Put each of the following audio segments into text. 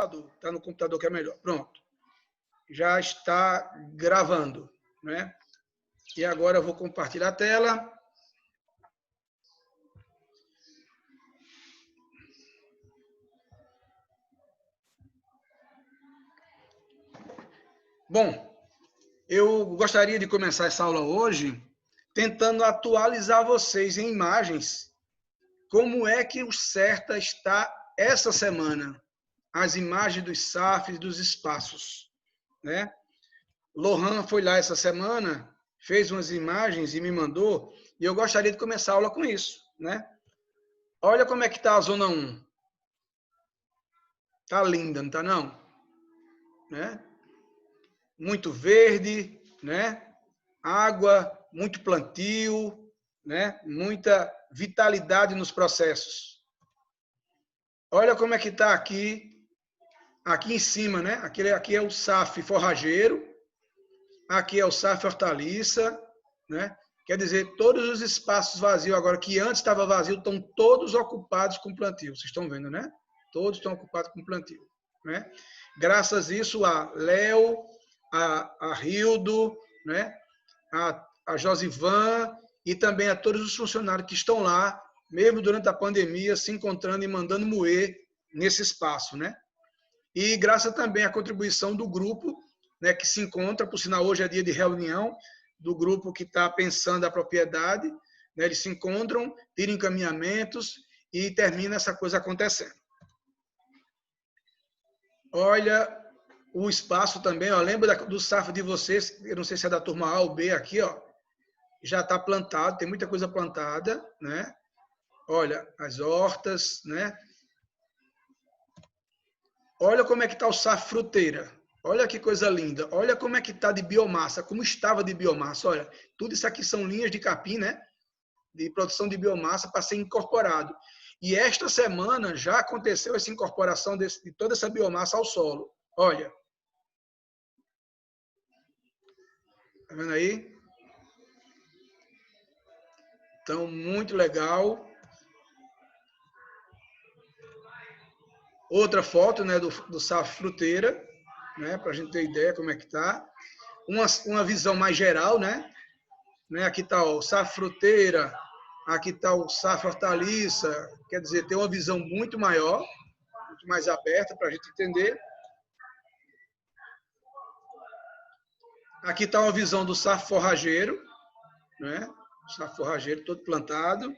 computador. Está no computador que é melhor. Pronto. Já está gravando, né? E agora eu vou compartilhar a tela. Bom, eu gostaria de começar essa aula hoje tentando atualizar vocês em imagens como é que o CERTA está essa semana, as imagens dos SAFs e dos espaços, né? Lohan foi lá essa semana, fez umas imagens e me mandou, e eu gostaria de começar a aula com isso, né? Olha como é que está a zona 1. Tá linda, não tá não? Né? Muito verde, né? Água, muito plantio, né? Muita vitalidade nos processos. Olha como é que está aqui em cima, né? Aqui é o SAF forrageiro, aqui é o SAF hortaliça, né? Quer dizer, todos os espaços vazios agora, que antes estava vazio, estão todos ocupados com plantio. Vocês estão vendo, né? Todos estão ocupados com plantio, né? Graças a isso, a Léo, a Rildo, né? A Josivan e também a todos os funcionários que estão lá, mesmo durante a pandemia, se encontrando e mandando moer nesse espaço, né? E graças também à contribuição do grupo, né, que se encontra, por sinal, hoje é dia de reunião do grupo que está pensando a propriedade, né, eles se encontram, tiram encaminhamentos e termina essa coisa acontecendo. Olha o espaço também, ó, lembra do SAF de vocês, eu não sei se é da turma A ou B aqui, ó, já está plantado, tem muita coisa plantada, né? Olha, as hortas, né? Olha como é que está o SAF fruteira. Olha que coisa linda. Olha como é que está de biomassa, como estava de biomassa. Olha, tudo isso aqui são linhas de capim, né? De produção de biomassa para ser incorporado. E esta semana já aconteceu essa incorporação de toda essa biomassa ao solo. Olha. Tá vendo aí? Então, muito legal. Outra foto, né, do SAF fruteira, né, para a gente ter ideia como é que está. Uma visão mais geral, né? Aqui está o SAF fruteira, aqui está o SAF hortaliça, quer dizer, tem uma visão muito maior, muito mais aberta para a gente entender. Aqui está uma visão do SAF forrageiro, né? O SAF forrageiro todo plantado.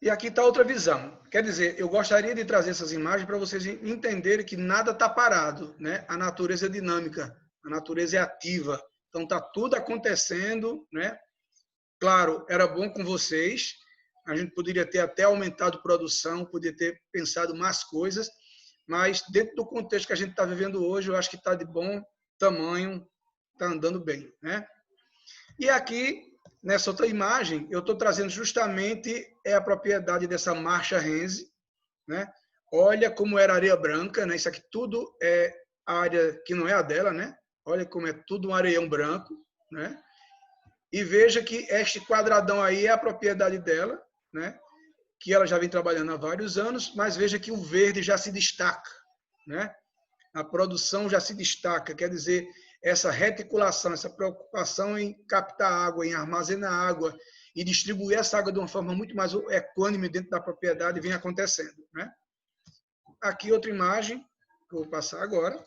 E aqui está outra visão. Quer dizer, eu gostaria de trazer essas imagens para vocês entenderem que nada está parado, né? A natureza é dinâmica, a natureza é ativa. Então, está tudo acontecendo, né? Claro, era bom com vocês, a gente poderia ter até aumentado produção, poderia ter pensado mais coisas, mas dentro do contexto que a gente está vivendo hoje, eu acho que está de bom tamanho, está andando bem, né? E aqui, nessa outra imagem, eu estou trazendo justamente a propriedade dessa Marcha Renze, né? Olha como era areia branca, né? Isso aqui tudo é área que não é a dela, né? Olha como é tudo um areião branco, né? E veja que este quadradão aí é a propriedade dela, né? Que ela já vem trabalhando há vários anos, mas veja que o verde já se destaca, né? A produção já se destaca, quer dizer, essa reticulação, essa preocupação em captar água, em armazenar água e distribuir essa água de uma forma muito mais equânime dentro da propriedade vem acontecendo, né? Aqui outra imagem, que eu vou passar agora,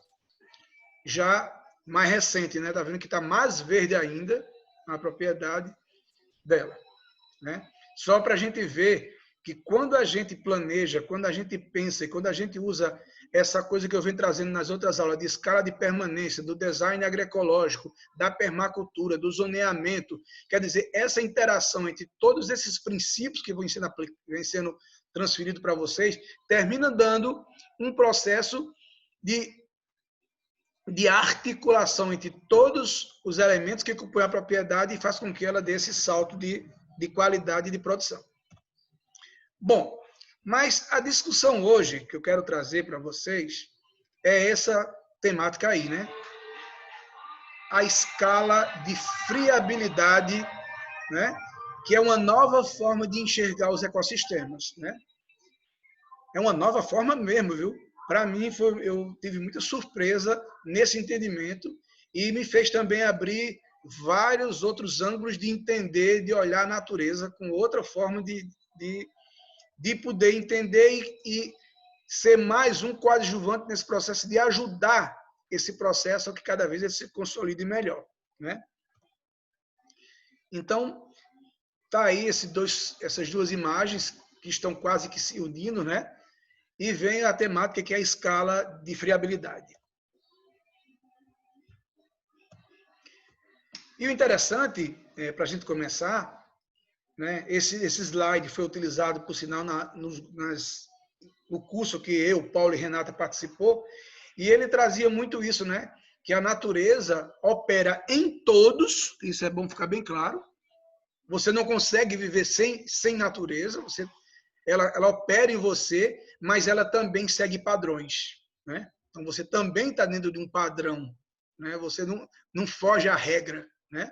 já mais recente, né? Tá vendo que está mais verde ainda a propriedade dela, né? Só para a gente ver que quando a gente planeja, quando a gente pensa e quando a gente usa essa coisa que eu venho trazendo nas outras aulas de escala de permanência, do design agroecológico, da permacultura, do zoneamento, quer dizer, essa interação entre todos esses princípios que vem sendo transferido para vocês, termina dando um processo de articulação entre todos os elementos que compõem a propriedade e faz com que ela dê esse salto de qualidade de produção. Bom, mas a discussão hoje que eu quero trazer para vocês é essa temática aí, né? A escala de friabilidade, né? Que é uma nova forma de enxergar os ecossistemas, né? é uma nova forma mesmo, viu? Para mim, eu tive muita surpresa nesse entendimento e me fez também abrir vários outros ângulos de entender, de olhar a natureza com outra forma de poder entender e ser mais um coadjuvante nesse processo, de ajudar esse processo a que cada vez ele se consolide melhor, né? Então, tá aí essas duas imagens que estão quase que se unindo, né? E vem a temática que é a escala de friabilidade. E o interessante, para a gente começar, né, esse slide foi utilizado, por sinal, no curso que eu, Paulo e Renata participou, e ele trazia muito isso, né? Que a natureza opera em todos, isso é bom ficar bem claro. Você não consegue viver sem natureza, ela opera em você, mas ela também segue padrões, né? Então você também está dentro de um padrão, né? Você não foge à regra, né?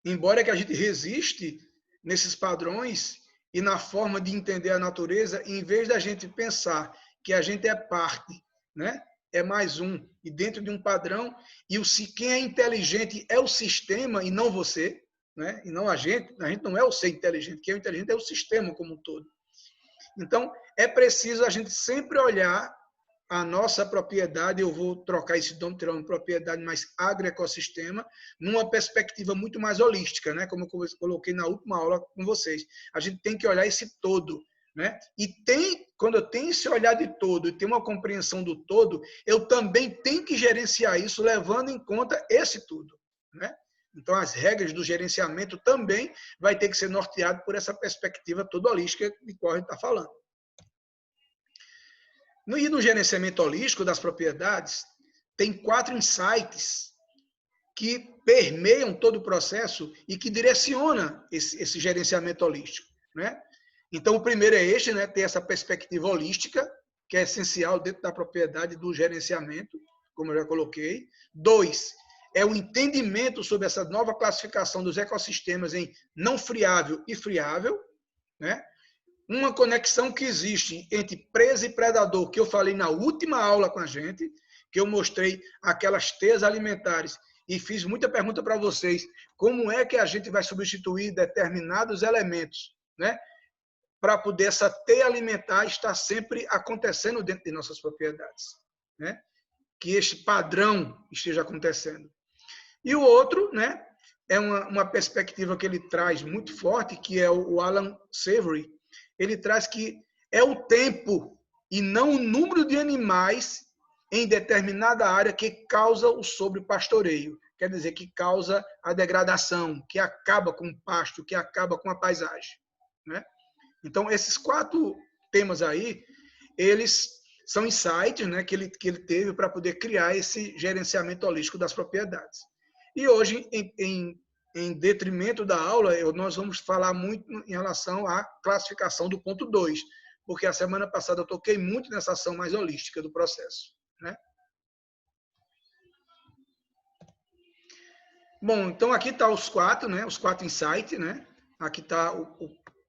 Embora que a gente resiste nesses padrões e na forma de entender a natureza, em vez da gente pensar que a gente é parte, né? É mais um, e dentro de um padrão, e quem é inteligente é o sistema e não você, né? E não a gente não é o ser inteligente, quem é o inteligente é o sistema como um todo. Então, é preciso a gente sempre olhar a nossa propriedade, eu vou trocar esse nome, tirar uma propriedade mais agroecossistema, numa perspectiva muito mais holística, né? Como eu coloquei na última aula com vocês. A gente tem que olhar esse todo, né? E quando eu tenho esse olhar de todo e tenho uma compreensão do todo, eu também tenho que gerenciar isso levando em conta esse tudo, né? Então, as regras do gerenciamento também vai ter que ser norteado por essa perspectiva toda holística de qual a gente está falando. E no gerenciamento holístico das propriedades, tem 4 insights que permeiam todo o processo e que direciona esse gerenciamento holístico, né? Então, o primeiro é este, né? Ter essa perspectiva holística, que é essencial dentro da propriedade do gerenciamento, como eu já coloquei. 2, é o entendimento sobre essa nova classificação dos ecossistemas em não friável e friável, né? Uma conexão que existe entre presa e predador, que eu falei na última aula com a gente, que eu mostrei aquelas teias alimentares e fiz muita pergunta para vocês, como é que a gente vai substituir determinados elementos, né? Para poder essa teia alimentar estar sempre acontecendo dentro de nossas propriedades, né? Que este padrão esteja acontecendo. E o outro, né, é uma perspectiva que ele traz muito forte, que é o Alan Savory. Ele traz que é o tempo e não o número de animais em determinada área que causa o sobrepastoreio. Quer dizer, que causa a degradação, que acaba com o pasto, que acaba com a paisagem, né? Então, esses 4 temas aí, eles são insights, né, que ele teve para poder criar esse gerenciamento holístico das propriedades. E hoje, em detrimento da aula, nós vamos falar muito em relação à classificação do ponto 2, porque a semana passada eu toquei muito nessa ação mais holística do processo, né? Bom, então aqui está os 4, né? Os 4 insights, né? Aqui está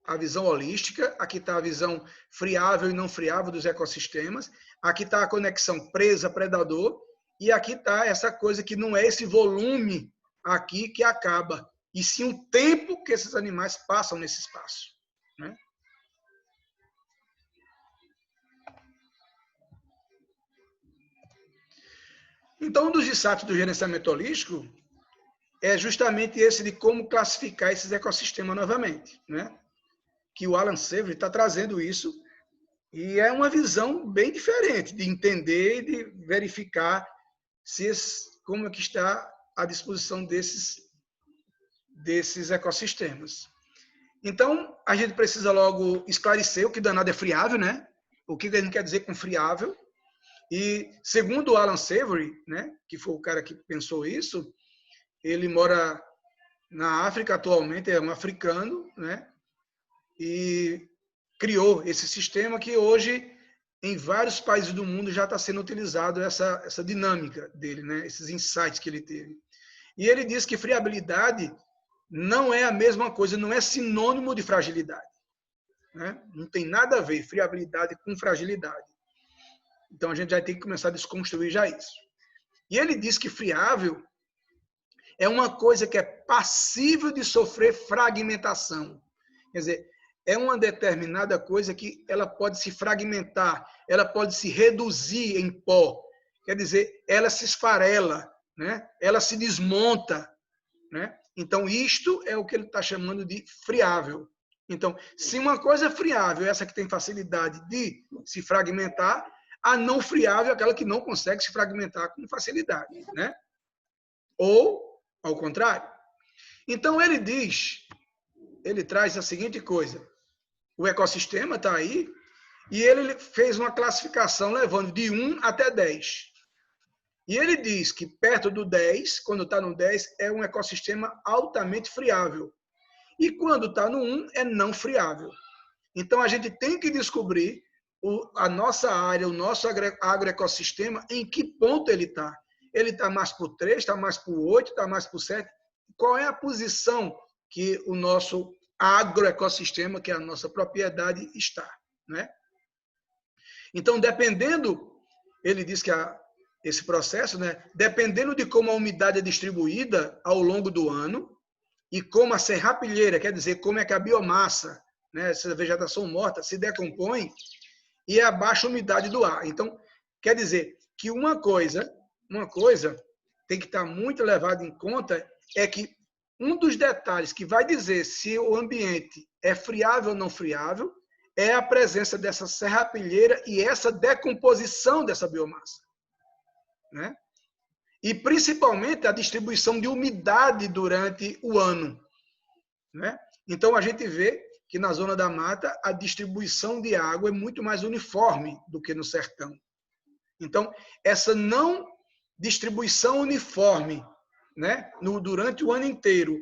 a visão holística, aqui está a visão friável e não friável dos ecossistemas, aqui está a conexão presa-predador, e aqui está essa coisa que não é esse volume aqui que acaba, e sim o tempo que esses animais passam nesse espaço, né? Então, um dos insights do gerenciamento holístico é justamente esse de como classificar esses ecossistemas novamente, né? Que o Alan Savory está trazendo isso, e é uma visão bem diferente de entender e de verificar como é que está a disposição desses ecossistemas. Então, a gente precisa logo esclarecer o que danado é friável, né? O que a gente quer dizer com friável. E, segundo o Alan Savory, né, que foi o cara que pensou isso, ele mora na África atualmente, é um africano, né? E criou esse sistema que hoje, em vários países do mundo, já está sendo utilizado essa dinâmica dele, né? Esses insights que ele teve. E ele diz que friabilidade não é a mesma coisa, não é sinônimo de fragilidade. né? Não tem nada a ver friabilidade com fragilidade. Então, a gente já tem que começar a desconstruir já isso. E ele diz que friável é uma coisa que é passível de sofrer fragmentação. Quer dizer, é uma determinada coisa que ela pode se fragmentar, ela pode se reduzir em pó. Quer dizer, ela se esfarela, né? Ela se desmonta, né? Então, isto é o que ele está chamando de friável. Então, se uma coisa é friável, essa que tem facilidade de se fragmentar, a não friável é aquela que não consegue se fragmentar com facilidade, né? Ou, ao contrário. Então, ele diz, ele traz a seguinte coisa: o ecossistema está aí, e ele fez uma classificação levando de 1 até 10. E ele diz que perto do 10, quando está no 10, é um ecossistema altamente friável. E quando está no 1, é não friável. Então, a gente tem que descobrir a nossa área, o nosso agroecossistema, em que ponto ele está. Ele está mais para o 3, está mais para o 8, está mais para o 7. Qual é a posição que o nosso agroecossistema, que é a nossa propriedade, está, né? Então, dependendo, ele diz que esse processo, né, dependendo de como a umidade é distribuída ao longo do ano e como a serrapilheira, quer dizer, como é que a biomassa, né, essa vegetação morta, se decompõe, e a baixa umidade do ar. Então, quer dizer que uma coisa tem que estar muito levada em conta é que um dos detalhes que vai dizer se o ambiente é friável ou não friável é a presença dessa serrapilheira e essa decomposição dessa biomassa, né? E principalmente a distribuição de umidade durante o ano, né? Então a gente vê que na zona da mata a distribuição de água é muito mais uniforme do que no sertão. Então essa não distribuição uniforme, né, durante o ano inteiro,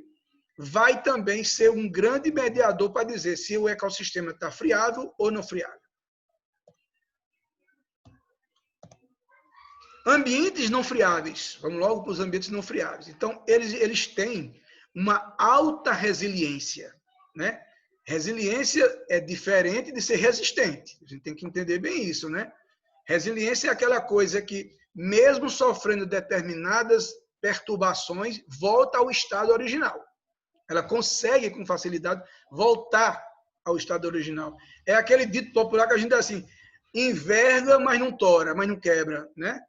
vai também ser um grande mediador para dizer se o ecossistema está friável ou não friável. Ambientes não friáveis. Vamos logo para os ambientes não friáveis. Então, eles têm uma alta resiliência, né? Resiliência é diferente de ser resistente. A gente tem que entender bem isso, né? Resiliência é aquela coisa que, mesmo sofrendo determinadas perturbações, volta ao estado original. Ela consegue, com facilidade, voltar ao estado original. É aquele dito popular que a gente diz assim: enverga, mas não tora, mas não quebra, né?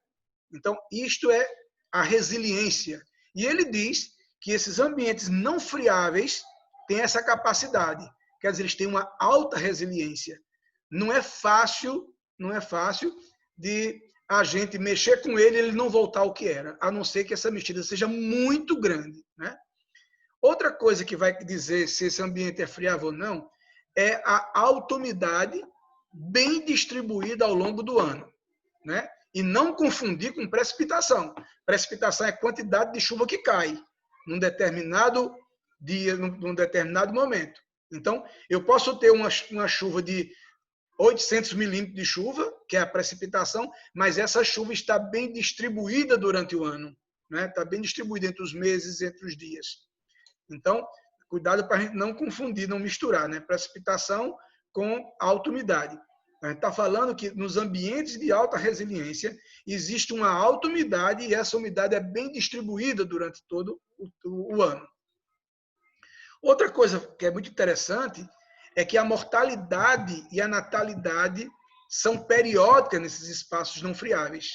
Então, isto é a resiliência. E ele diz que esses ambientes não friáveis têm essa capacidade. Quer dizer, eles têm uma alta resiliência. Não é fácil de a gente mexer com ele e ele não voltar ao que era, a não ser que essa mexida seja muito grande, né? Outra coisa que vai dizer se esse ambiente é friável ou não é a alta umidade bem distribuída ao longo do ano, né? E não confundir com precipitação. Precipitação é a quantidade de chuva que cai num determinado dia, num determinado momento. Então, eu posso ter uma chuva de 800 milímetros de chuva, que é a precipitação, mas essa chuva está bem distribuída durante o ano, né? Está bem distribuída entre os meses, entre os dias. Então, cuidado para a gente não confundir, não misturar, né? Precipitação com alta umidade. A gente está falando que nos ambientes de alta resiliência existe uma alta umidade e essa umidade é bem distribuída durante todo o ano. Outra coisa que é muito interessante é que a mortalidade e a natalidade são periódicas nesses espaços não friáveis,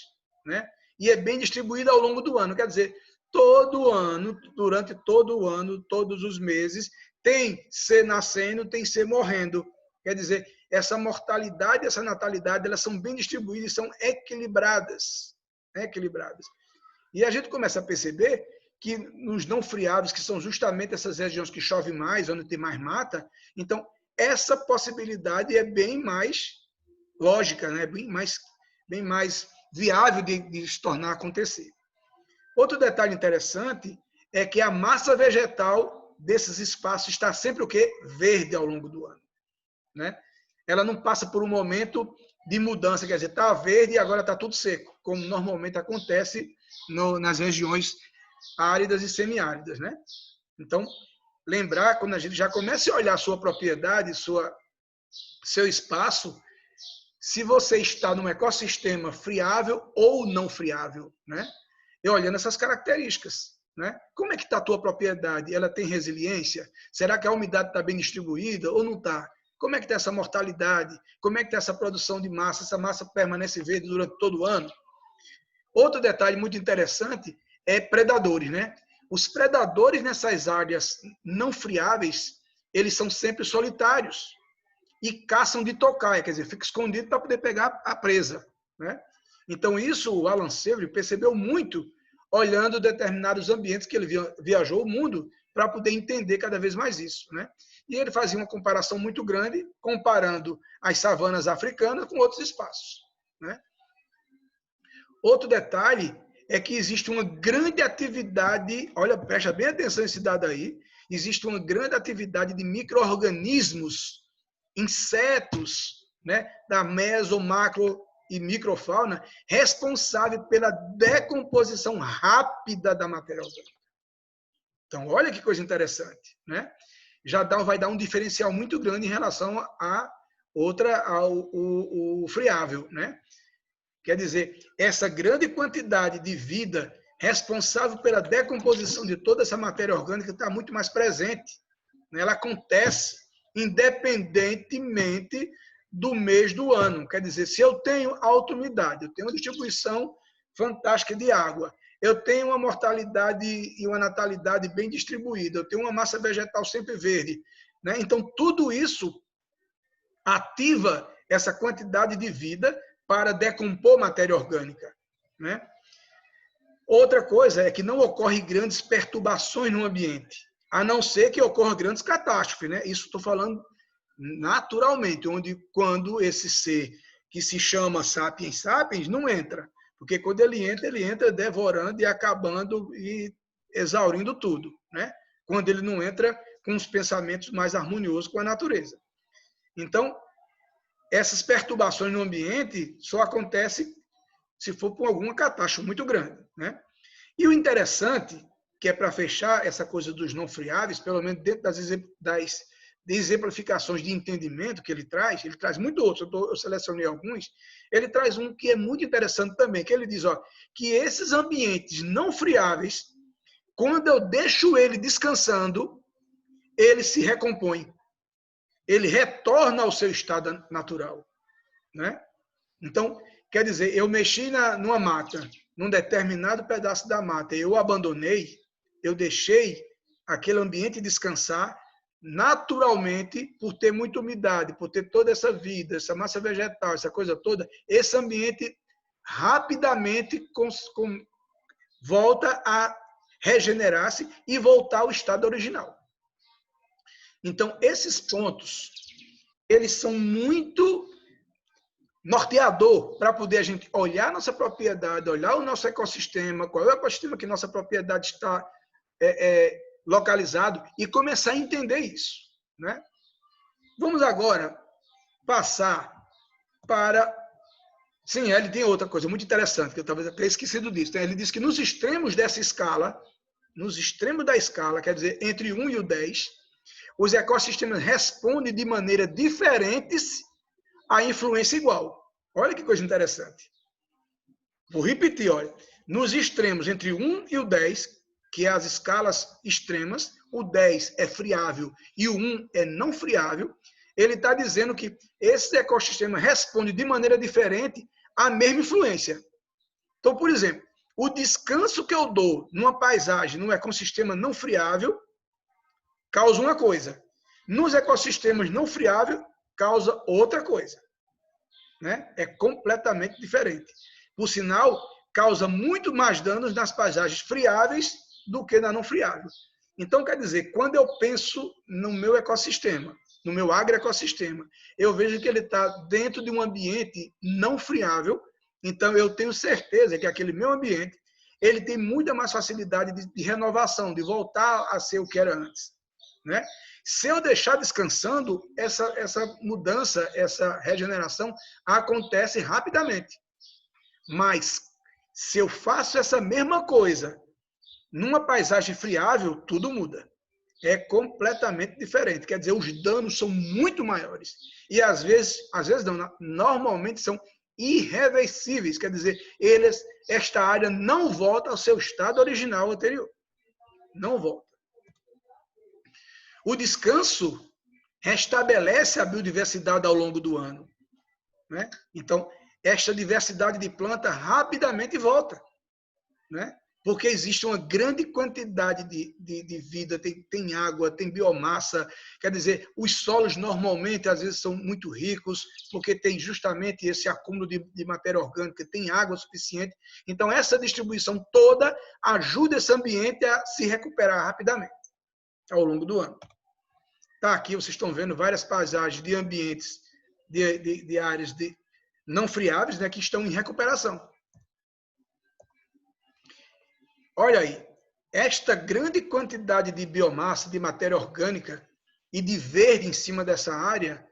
né? E é bem distribuída ao longo do ano. Quer dizer, todo ano, durante todo o ano, todos os meses, tem ser nascendo, tem ser morrendo. Quer dizer, essa mortalidade e essa natalidade, elas são bem distribuídas e são equilibradas. Equilibradas. E a gente começa a perceber que nos não friáveis, que são justamente essas regiões que chove mais, onde tem mais mata, então essa possibilidade é bem mais lógica, né? bem mais viável de se tornar acontecer. Outro detalhe interessante é que a massa vegetal desses espaços está sempre o quê? Verde ao longo do ano, né? Ela não passa por um momento de mudança, quer dizer, está verde e agora está tudo seco, como normalmente acontece nas regiões áridas e semiáridas, né? Então, lembrar, quando a gente já começa a olhar a sua propriedade, seu espaço se você está num ecossistema friável ou não friável, né? E olhando essas características, né? Como é que está a tua propriedade? Ela tem resiliência? Será que a umidade está bem distribuída ou não está? Como é que está essa mortalidade? Como é que está essa produção de massa? Essa massa permanece verde durante todo o ano? Outro detalhe muito interessante é predadores, né? Os predadores nessas áreas não friáveis, eles são sempre solitários e caçam de tocaia, quer dizer, fica escondido para poder pegar a presa, né? Então isso o Alan Savory percebeu muito olhando determinados ambientes que ele viajou o mundo para poder entender cada vez mais isso, né? E ele fazia uma comparação muito grande, comparando as savanas africanas com outros espaços, né? Outro detalhe é que existe uma grande atividade, olha, presta bem atenção nesse dado aí, existe uma grande atividade de micro-organismos, insetos, né, da meso, macro e microfauna, responsável pela decomposição rápida da matéria orgânica. Então, olha que coisa interessante, né? Vai dar um diferencial muito grande em relação ao friável, né? Quer dizer, essa grande quantidade de vida responsável pela decomposição de toda essa matéria orgânica está muito mais presente. Ela acontece independentemente do mês do ano. Quer dizer, se eu tenho alta umidade, eu tenho uma distribuição fantástica de água, eu tenho uma mortalidade e uma natalidade bem distribuída, eu tenho uma massa vegetal sempre verde, né? Então, tudo isso ativa essa quantidade de vida para decompor matéria orgânica, né? Outra coisa é que não ocorre grandes perturbações no ambiente, a não ser que ocorra grandes catástrofes, né? Isso estou falando naturalmente, quando esse ser que se chama Sapiens Sapiens não entra, porque quando ele entra devorando e acabando e exaurindo tudo, né? Quando ele não entra com os pensamentos mais harmoniosos com a natureza. Então, essas perturbações no ambiente só acontecem se for por alguma catástrofe muito grande, né? E o interessante, que é para fechar essa coisa dos não friáveis, pelo menos dentro das exemplificações de entendimento que ele traz muito outros, eu selecionei alguns, ele traz um que é muito interessante também, que ele diz, ó, que esses ambientes não friáveis, quando eu deixo ele descansando, ele se recompõe. Ele retorna ao seu estado natural, né? Então, quer dizer, eu mexi numa mata, num determinado pedaço da mata, eu abandonei, eu deixei aquele ambiente descansar naturalmente, por ter muita umidade, por ter toda essa vida, essa massa vegetal, essa coisa toda, esse ambiente rapidamente volta a regenerar-se e voltar ao estado original. Então, esses pontos, eles são muito norteador para poder a gente olhar nossa propriedade, olhar o nosso ecossistema, qual é o ecossistema que nossa propriedade está localizado e começar a entender isso, né? Vamos agora passar para... Sim, ele tem outra coisa muito interessante, que eu talvez até esquecido disso. Ele diz que nos extremos dessa escala, nos extremos da escala, quer dizer, entre 1 e o 10, os ecossistemas respondem de maneira diferentes à influência igual. Olha que coisa interessante. Vou repetir, olha. Nos extremos, entre 1 e o 10, que é as escalas extremas, o 10 é friável e o 1 é não friável, ele está dizendo que esse ecossistema responde de maneira diferente à mesma influência. Então, por exemplo, o descanso que eu dou numa paisagem, num ecossistema não friável, causa uma coisa. Nos ecossistemas não friáveis, causa outra coisa, né? É completamente diferente. Por sinal, causa muito mais danos nas paisagens friáveis do que na não friável. Então, quer dizer, quando eu penso no meu ecossistema, no meu agroecossistema, eu vejo que ele está dentro de um ambiente não friável, então eu tenho certeza que aquele meu ambiente, ele tem muita mais facilidade de renovação, de voltar a ser o que era antes, né? Se eu deixar descansando, essa mudança, essa regeneração acontece rapidamente. Mas, se eu faço essa mesma coisa numa paisagem friável, tudo muda. é completamente diferente. Quer dizer, os danos são muito maiores. E às vezes não, normalmente são irreversíveis. Quer dizer, esta área não volta ao seu estado original anterior. Não volta. O descanso restabelece a biodiversidade ao longo do ano, né? Então, esta diversidade de planta rapidamente volta, né? Porque existe uma grande quantidade de vida, tem água, tem biomassa, quer dizer, os solos normalmente, às vezes, são muito ricos, porque tem justamente esse acúmulo de matéria orgânica, tem água suficiente. Então, essa distribuição toda ajuda esse ambiente a se recuperar rapidamente ao longo do ano. Tá, aqui vocês estão vendo várias paisagens de ambientes, de áreas não friáveis, né, que estão em recuperação. Olha aí, esta grande quantidade de biomassa, de matéria orgânica e de verde em cima dessa área,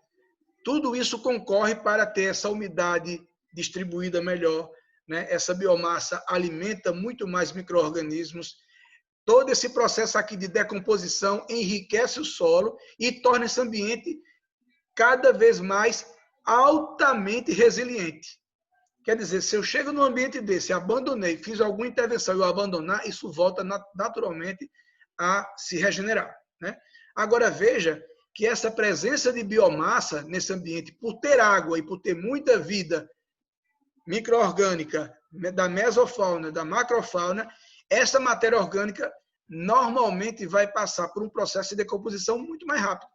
tudo isso concorre para ter essa umidade distribuída melhor, né? Essa biomassa alimenta muito mais micro-organismos. Todo esse processo aqui de decomposição enriquece o solo e torna esse ambiente cada vez mais altamente resiliente. Quer dizer, se eu chego num ambiente desse, abandonei, fiz alguma intervenção e eu abandonar, isso volta naturalmente a se regenerar, né? Agora veja que essa presença de biomassa nesse ambiente, por ter água e por ter muita vida micro-orgânica, da mesofauna, da macrofauna, essa matéria orgânica normalmente vai passar por um processo de decomposição muito mais rápido,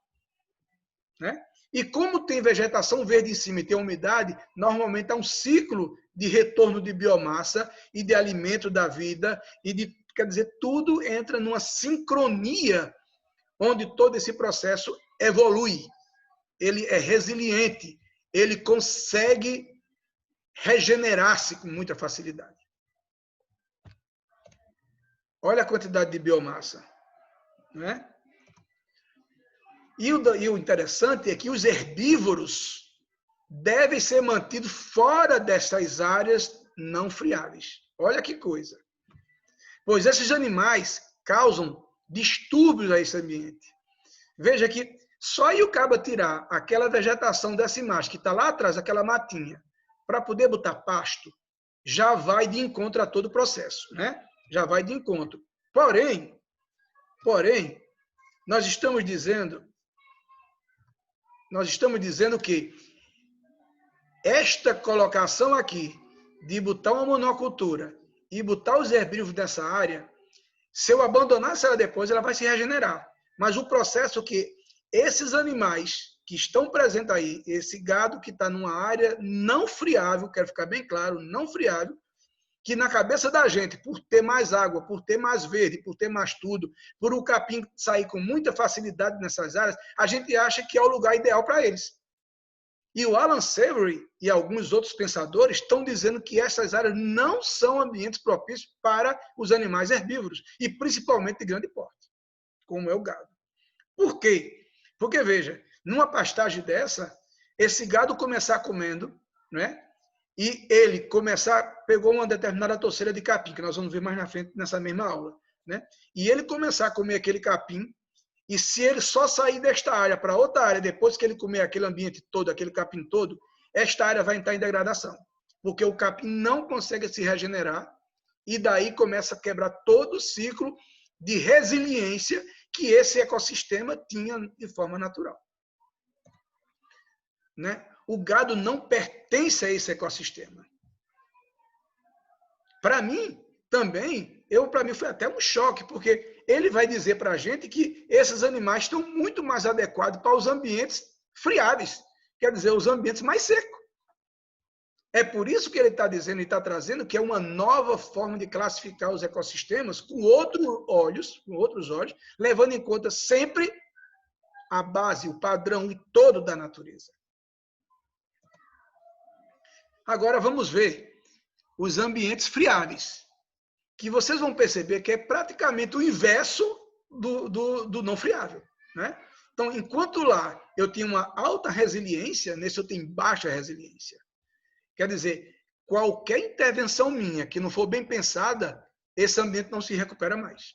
né? E como tem vegetação verde em cima e tem umidade, normalmente há um ciclo de retorno de biomassa e de alimento da vida, quer dizer, tudo entra numa sincronia onde todo esse processo evolui. Ele é resiliente, ele consegue regenerar-se com muita facilidade. Olha a quantidade de biomassa, né? E o interessante é que os herbívoros devem ser mantidos fora dessas áreas não friáveis. Olha que coisa. Pois esses animais causam distúrbios a esse ambiente. Veja que só aí o cabo tirar aquela vegetação dessa imagem que está lá atrás, aquela matinha, para poder botar pasto, já vai de encontro a todo o processo, né? Já vai de encontro. Porém, nós estamos dizendo que esta colocação aqui de botar uma monocultura e botar os herbívoros nessa área, se eu abandonasse ela depois, ela vai se regenerar. Mas o processo que esses animais que estão presentes aí, esse gado que está numa área não friável, quero ficar bem claro, não friável, que na cabeça da gente, por ter mais água, por ter mais verde, por ter mais tudo, por o capim sair com muita facilidade nessas áreas, a gente acha que é o lugar ideal para eles. E o Alan Savory e alguns outros pensadores estão dizendo que essas áreas não são ambientes propícios para os animais herbívoros, e principalmente de grande porte, como é o gado. Por quê? Porque, veja, numa pastagem dessa, esse gado começar comendo, né? E ele pegou uma determinada torceira de capim, que nós vamos ver mais na frente nessa mesma aula, né? E ele começar a comer aquele capim, e se ele só sair desta área para outra área, depois que ele comer aquele ambiente todo, aquele capim todo, esta área vai entrar em degradação, porque o capim não consegue se regenerar, e daí começa a quebrar todo o ciclo de resiliência que esse ecossistema tinha de forma natural, né? O gado não pertence a esse ecossistema. Para mim, também, para mim foi até um choque, porque ele vai dizer para a gente que esses animais estão muito mais adequados para os ambientes friáveis, quer dizer, os ambientes mais secos. É por isso que ele está dizendo e está trazendo que é uma nova forma de classificar os ecossistemas com outros olhos, levando em conta sempre a base, o padrão e todo da natureza. Agora vamos ver os ambientes friáveis, que vocês vão perceber que é praticamente o inverso do não friável, né? Então, enquanto lá eu tinha uma alta resiliência, nesse eu tenho baixa resiliência. Quer dizer, qualquer intervenção minha que não for bem pensada, esse ambiente não se recupera mais.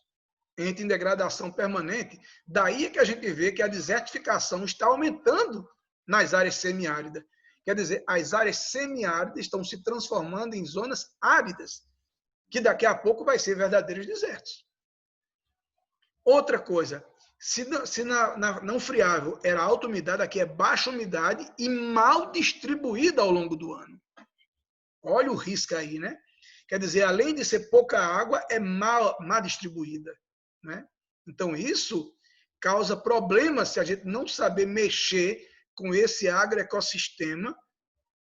entra em degradação permanente. Daí é que a gente vê que a desertificação está aumentando nas áreas semiáridas. Quer dizer, as áreas semiáridas estão se transformando em zonas áridas, que daqui a pouco vai ser verdadeiros desertos. Outra coisa, se na não friável era alta umidade, aqui é baixa umidade e mal distribuída ao longo do ano. Olha o risco aí, né? Quer dizer, além de ser pouca água, é mal distribuída, né? Então, isso causa problemas se a gente não saber mexer com esse agroecossistema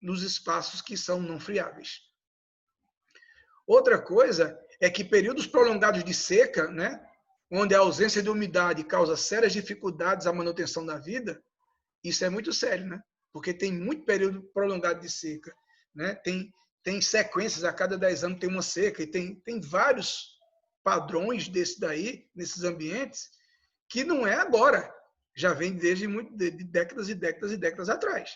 nos espaços que são não friáveis. Outra coisa é que períodos prolongados de seca, né, onde a ausência de umidade causa sérias dificuldades à manutenção da vida, isso é muito sério, né? Porque tem muito período prolongado de seca, né? Tem sequências, a cada 10 anos tem uma seca, e tem vários padrões desse daí, nesses ambientes, que não é agora, já vem desde de décadas e décadas e décadas atrás.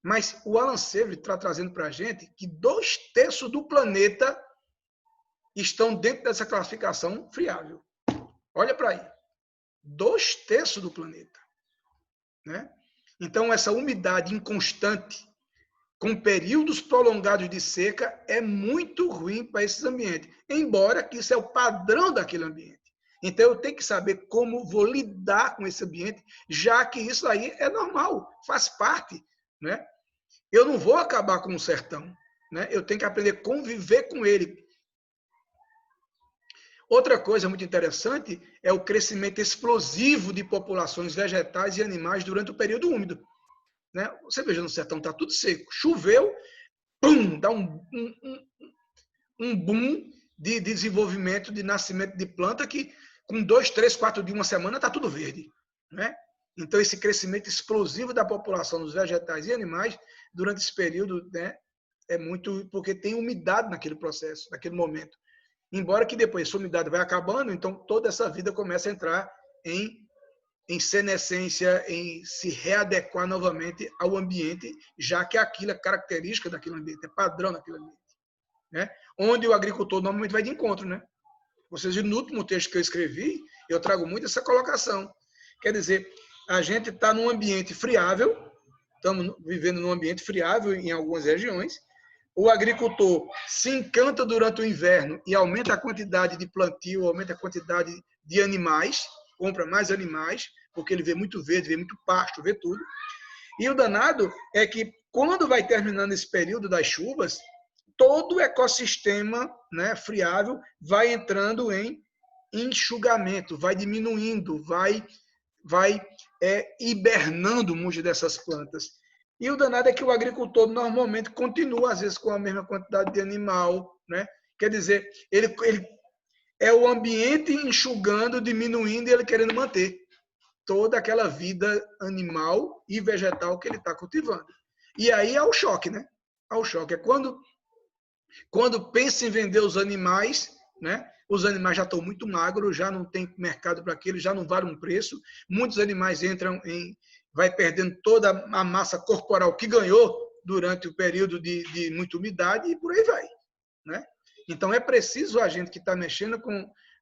Mas o Alan Savory está trazendo para a gente que 2/3 do planeta estão dentro dessa classificação friável. Olha para aí. 2/3 do planeta, né? Então, essa umidade inconstante, com períodos prolongados de seca, é muito ruim para esses ambientes, embora que isso é o padrão daquele ambiente. Então, eu tenho que saber como vou lidar com esse ambiente, já que isso aí é normal, faz parte, né? Eu não vou acabar com o sertão, né? Eu tenho que aprender a conviver com ele. Outra coisa muito interessante é o crescimento explosivo de populações vegetais e animais durante o período úmido, né? Você veja, no sertão está tudo seco. Choveu, pum, dá um boom de desenvolvimento, de nascimento de planta que com 2, 3, 4 dias, uma semana, está tudo verde, né? Então, esse crescimento explosivo da população dos vegetais e animais durante esse período, né, é muito porque tem umidade naquele processo, naquele momento. Embora que depois essa umidade vai acabando, então toda essa vida começa a entrar em senescência, em se readequar novamente ao ambiente, já que aquilo é característica daquele ambiente, é padrão daquele ambiente, né? Onde o agricultor normalmente vai de encontro, né? Vocês viram no último texto que eu escrevi, eu trago muito essa colocação. Quer dizer, a gente está num ambiente friável, estamos vivendo num ambiente friável em algumas regiões. O agricultor se encanta durante o inverno e aumenta a quantidade de plantio, aumenta a quantidade de animais, compra mais animais, porque ele vê muito verde, vê muito pasto, vê tudo. E o danado é que, quando vai terminando esse período das chuvas, todo o ecossistema, né, friável vai entrando em enxugamento, vai diminuindo, vai hibernando muitas dessas plantas. E o danado é que o agricultor normalmente continua, às vezes, com a mesma quantidade de animal, né? Quer dizer, ele é o ambiente enxugando, diminuindo e ele querendo manter toda aquela vida animal e vegetal que ele está cultivando. E aí há o choque, né? Há o choque. É quando pensa em vender os animais, né? Os animais já estão muito magros, já não tem mercado para aquilo, já não vale um preço. Muitos animais vai perdendo toda a massa corporal que ganhou durante o período de muita umidade e por aí vai, né? Então é preciso a gente que está mexendo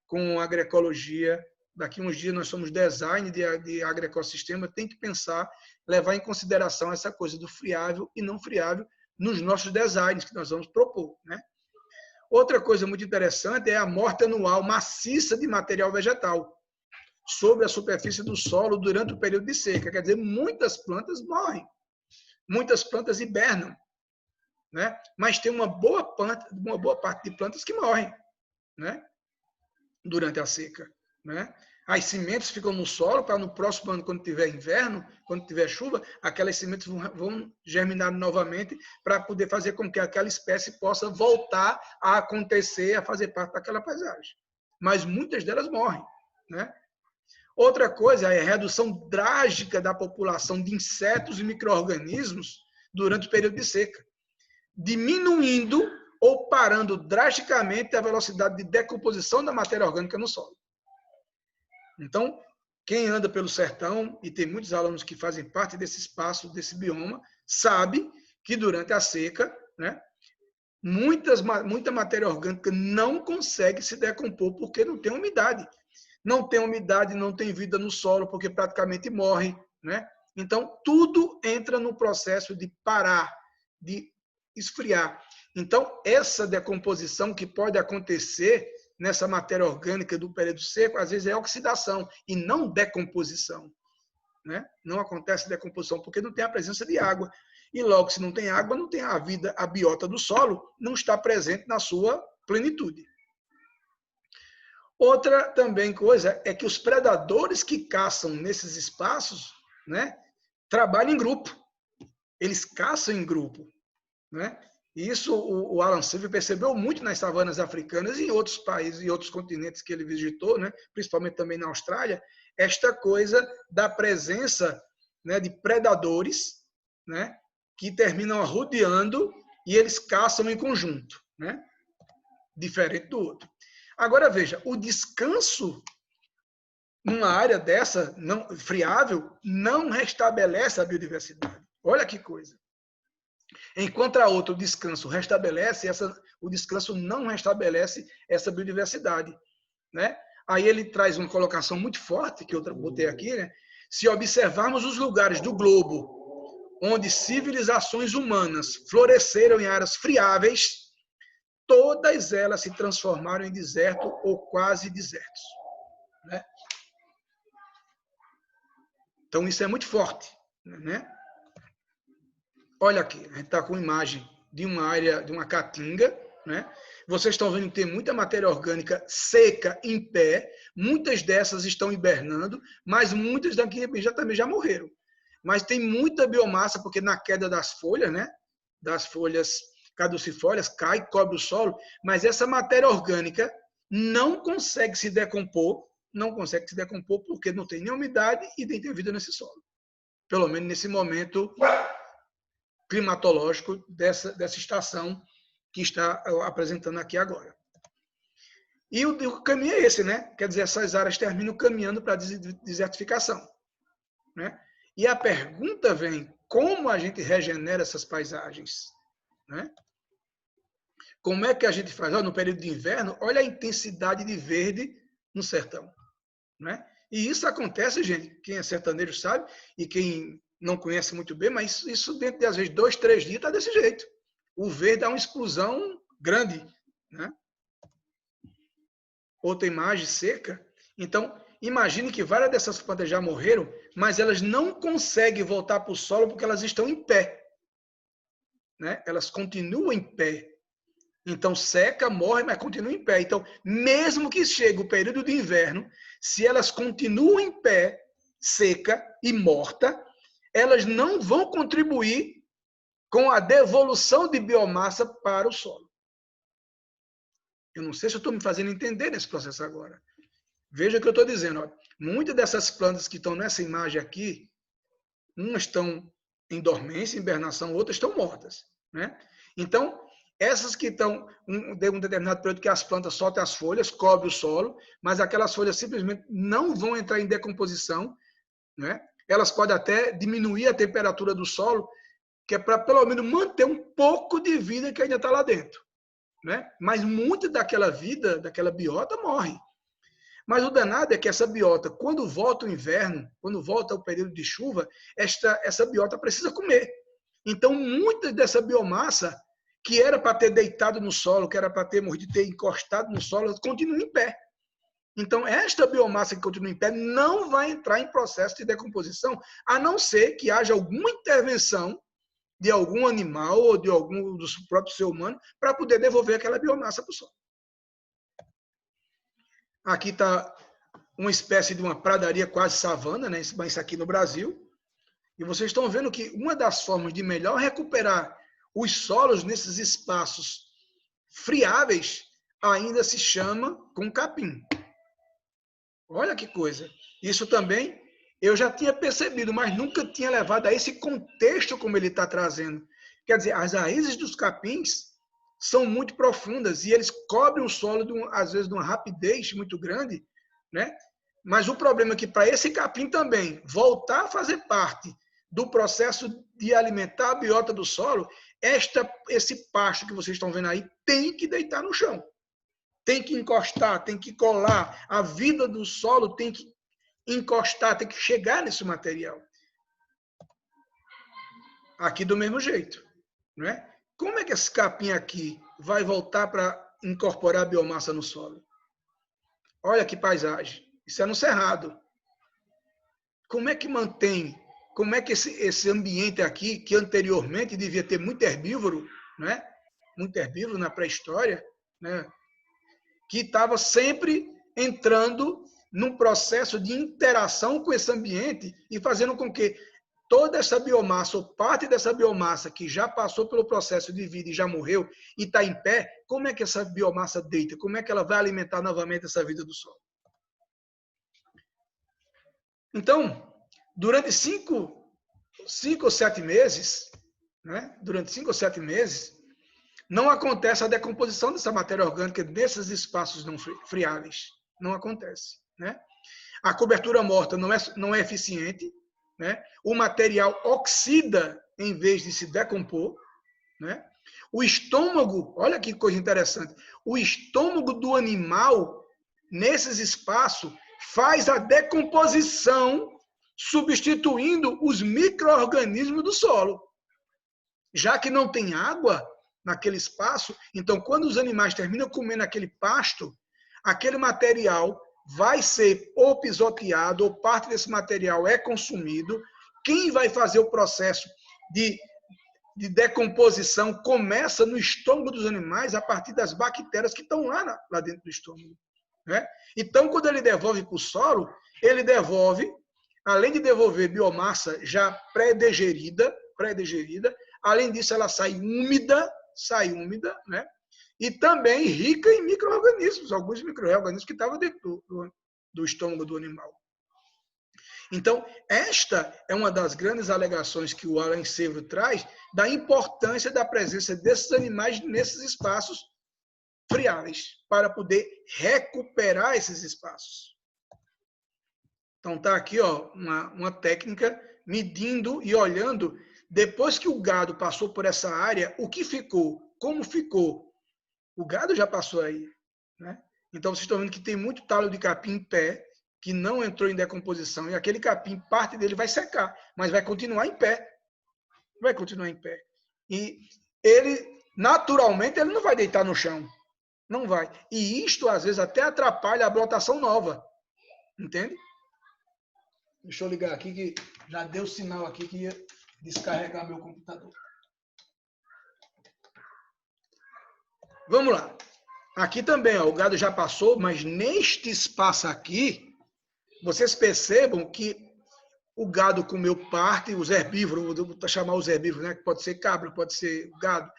com agroecologia. Daqui uns dias nós somos design de agroecossistema, tem que pensar, levar em consideração essa coisa do friável e não friável nos nossos designs que nós vamos propor, né? Outra coisa muito interessante é a morte anual maciça de material vegetal sobre a superfície do solo durante o período de seca. Quer dizer, muitas plantas morrem, muitas plantas hibernam, né? Mas tem uma boa parte de plantas que morrem, né, durante a seca, né? As sementes ficam no solo para no próximo ano, quando tiver inverno, quando tiver chuva, aquelas sementes vão germinar novamente para poder fazer com que aquela espécie possa voltar a acontecer, a fazer parte daquela paisagem. Mas muitas delas morrem, né? Outra coisa é a redução drástica da população de insetos e micro-organismos durante o período de seca, diminuindo ou parando drasticamente a velocidade de decomposição da matéria orgânica no solo. Então, quem anda pelo sertão, e tem muitos alunos que fazem parte desse espaço, desse bioma, sabe que durante a seca, né, muita matéria orgânica não consegue se decompor porque não tem umidade. não tem umidade, não tem vida no solo, porque praticamente morre, né? Então, tudo entra no processo de parar, de esfriar. Então, essa decomposição que pode acontecer nessa matéria orgânica do período seco, às vezes é oxidação e não decomposição, né? Não acontece decomposição porque não tem a presença de água. E logo, se não tem água, não tem a vida, a biota do solo não está presente na sua plenitude. Outra também coisa é que os predadores que caçam nesses espaços, né, trabalham em grupo. Eles caçam em grupo, né? E isso o Alan Silvey percebeu muito nas savanas africanas e em outros países e outros continentes que ele visitou, né, principalmente também na Austrália, esta coisa da presença, né, de predadores, né, que terminam arrodeando e eles caçam em conjunto, né, diferente do outro. Agora veja, o descanso numa área dessa não friável não restabelece a biodiversidade. Olha que coisa. Enquanto a outra, o descanso restabelece, o descanso não restabelece essa biodiversidade, né? Aí ele traz uma colocação muito forte, que eu botei aqui, né? Se observarmos os lugares do globo onde civilizações humanas floresceram em áreas friáveis, todas elas se transformaram em deserto ou quase desertos, né? Então, isso é muito forte, né? Olha aqui, a gente está com imagem de uma área, de uma caatinga, né? Vocês estão vendo que tem muita matéria orgânica seca, em pé. Muitas dessas estão hibernando, mas muitas daqui também já morreram. Mas tem muita biomassa, porque na queda das folhas, né? Das folhas caducifólias, cai, cobre o solo, mas essa matéria orgânica não consegue se decompor, porque não tem nem umidade e nem tem vida nesse solo. Pelo menos nesse momento climatológico dessa estação que está apresentando aqui agora. E o caminho é esse, né? Quer dizer, essas áreas terminam caminhando para a desertificação, né? E a pergunta vem, como a gente regenera essas paisagens, né? Como é que a gente faz? No período de inverno, olha a intensidade de verde no sertão, né? E isso acontece, gente, quem é sertanejo sabe, e quem não conhece muito bem, mas isso dentro de, às vezes, 2, 3 dias está desse jeito. O verde é uma explosão grande, né? Outra imagem seca. Então, imagine que várias dessas plantas já morreram, mas elas não conseguem voltar para o solo porque elas estão em pé, né? Elas continuam em pé. Então, seca, morre, mas continua em pé. Então, mesmo que chegue o período de inverno, se elas continuam em pé, seca e morta, elas não vão contribuir com a devolução de biomassa para o solo. Eu não sei se eu estou me fazendo entender nesse processo agora. Veja o que eu estou dizendo. Ó. Muitas dessas plantas que estão nessa imagem aqui, umas estão em dormência, hibernação, outras estão mortas, né? Então, essas que estão de um determinado período que as plantas soltam as folhas, cobrem o solo, mas aquelas folhas simplesmente não vão entrar em decomposição, né? Elas podem até diminuir a temperatura do solo, que é para pelo menos manter um pouco de vida que ainda está lá dentro, né? Mas muita daquela vida, daquela biota, morre. Mas o danado é que essa biota, quando volta o inverno, quando volta o período de chuva, essa biota precisa comer. Então, muita dessa biomassa, que era para ter deitado no solo, que era para ter morrido, ter encostado no solo, continua em pé. Então, esta biomassa que continua em pé não vai entrar em processo de decomposição, a não ser que haja alguma intervenção de algum animal ou de algum do próprio ser humano para poder devolver aquela biomassa para o solo. Aqui está uma espécie de uma pradaria quase savana, né? Isso aqui no Brasil. E vocês estão vendo que uma das formas de melhor recuperar os solos nesses espaços friáveis ainda se chama com capim. Olha que coisa. Isso também eu já tinha percebido, mas nunca tinha levado a esse contexto como ele está trazendo. Quer dizer, as raízes dos capins são muito profundas e eles cobrem o solo, às vezes, de uma rapidez muito grande, né? Mas o problema é que para esse capim também voltar a fazer parte do processo de alimentar a biota do solo, esse pasto que vocês estão vendo aí tem que deitar no chão. tem que encostar, tem que colar. A vida do solo tem que encostar, tem que chegar nesse material. Aqui do mesmo jeito, não é? Como é que esse capim aqui vai voltar para incorporar a biomassa no solo? Olha que paisagem. Isso é no Cerrado. Como é que mantém? Como é que esse ambiente aqui, que anteriormente devia ter muito herbívoro, né? Muito herbívoro na pré-história, né? Que estava sempre entrando num processo de interação com esse ambiente e fazendo com que toda essa biomassa, ou parte dessa biomassa que já passou pelo processo de vida e já morreu e está em pé, como é que essa biomassa deita? Como é que ela vai alimentar novamente essa vida do solo? Então, durante 5 ou 7 meses, né? Durante 5 ou 7 meses, não acontece a decomposição dessa matéria orgânica nesses espaços não friáveis. Não acontece, né? A cobertura morta não é eficiente, né? O material oxida em vez de se decompor, né? O estômago, olha que coisa interessante, o estômago do animal, nesses espaços, faz a decomposição, substituindo os micro-organismos do solo. Já que não tem água naquele espaço, então quando os animais terminam comendo aquele pasto, aquele material vai ser ou pisoteado, ou parte desse material é consumido. Quem vai fazer o processo de decomposição começa no estômago dos animais a partir das bactérias que estão lá dentro do estômago, né? Então, quando ele devolve para o solo, ele devolve, além de devolver biomassa já pré-digerida, além disso ela sai úmida, né? E também rica em micro-organismos, alguns micro-organismos que estavam dentro do estômago do animal. Então, esta é uma das grandes alegações que o Alan Severo traz da importância da presença desses animais nesses espaços friáveis, para poder recuperar esses espaços. Então, está aqui ó, uma técnica medindo e olhando, depois que o gado passou por essa área, o que ficou, como ficou. O gado já passou aí, né? Então, vocês estão vendo que tem muito talo de capim em pé, que não entrou em decomposição, e aquele capim, parte dele vai secar, mas vai continuar em pé. Vai continuar em pé. E ele, naturalmente, ele não vai deitar no chão. Não vai. E isto, às vezes, até atrapalha a brotação nova. Entende? Deixa eu ligar aqui, que já deu sinal aqui que ia descarregar meu computador. Vamos lá. Aqui também, ó, o gado já passou, mas neste espaço aqui, vocês percebam que o gado comeu parte, os herbívoros, vou chamar os herbívoros, né? Pode ser cabra, pode ser gado,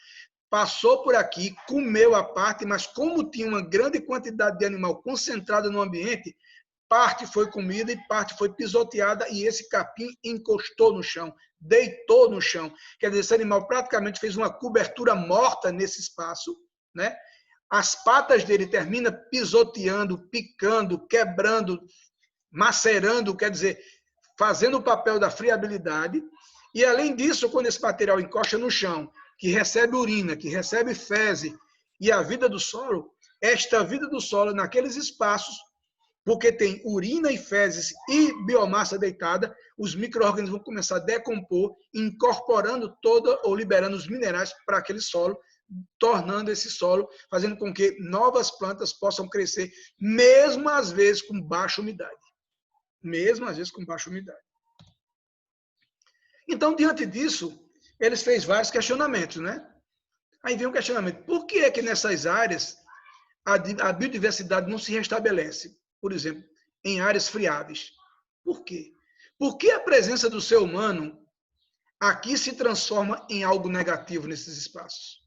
passou por aqui, comeu a parte, mas como tinha uma grande quantidade de animal concentrada no ambiente, parte foi comida e parte foi pisoteada e esse capim encostou no chão, deitou no chão. Quer dizer, esse animal praticamente fez uma cobertura morta nesse espaço, né? As patas dele terminam pisoteando, picando, quebrando, macerando, quer dizer, fazendo o papel da friabilidade. E, além disso, quando esse material encosta no chão, que recebe urina, que recebe fezes, e a vida do solo, esta vida do solo naqueles espaços, porque tem urina e fezes e biomassa deitada, os micro-organismos vão começar a decompor, incorporando toda ou liberando os minerais para aquele solo, tornando esse solo, fazendo com que novas plantas possam crescer, mesmo às vezes com baixa umidade. Mesmo às vezes com baixa umidade. Então, diante disso, eles fez vários questionamentos, né? Aí vem um questionamento: por que é que nessas áreas a biodiversidade não se restabelece? Por exemplo, em áreas friáveis. Por quê? Por que a presença do ser humano aqui se transforma em algo negativo nesses espaços?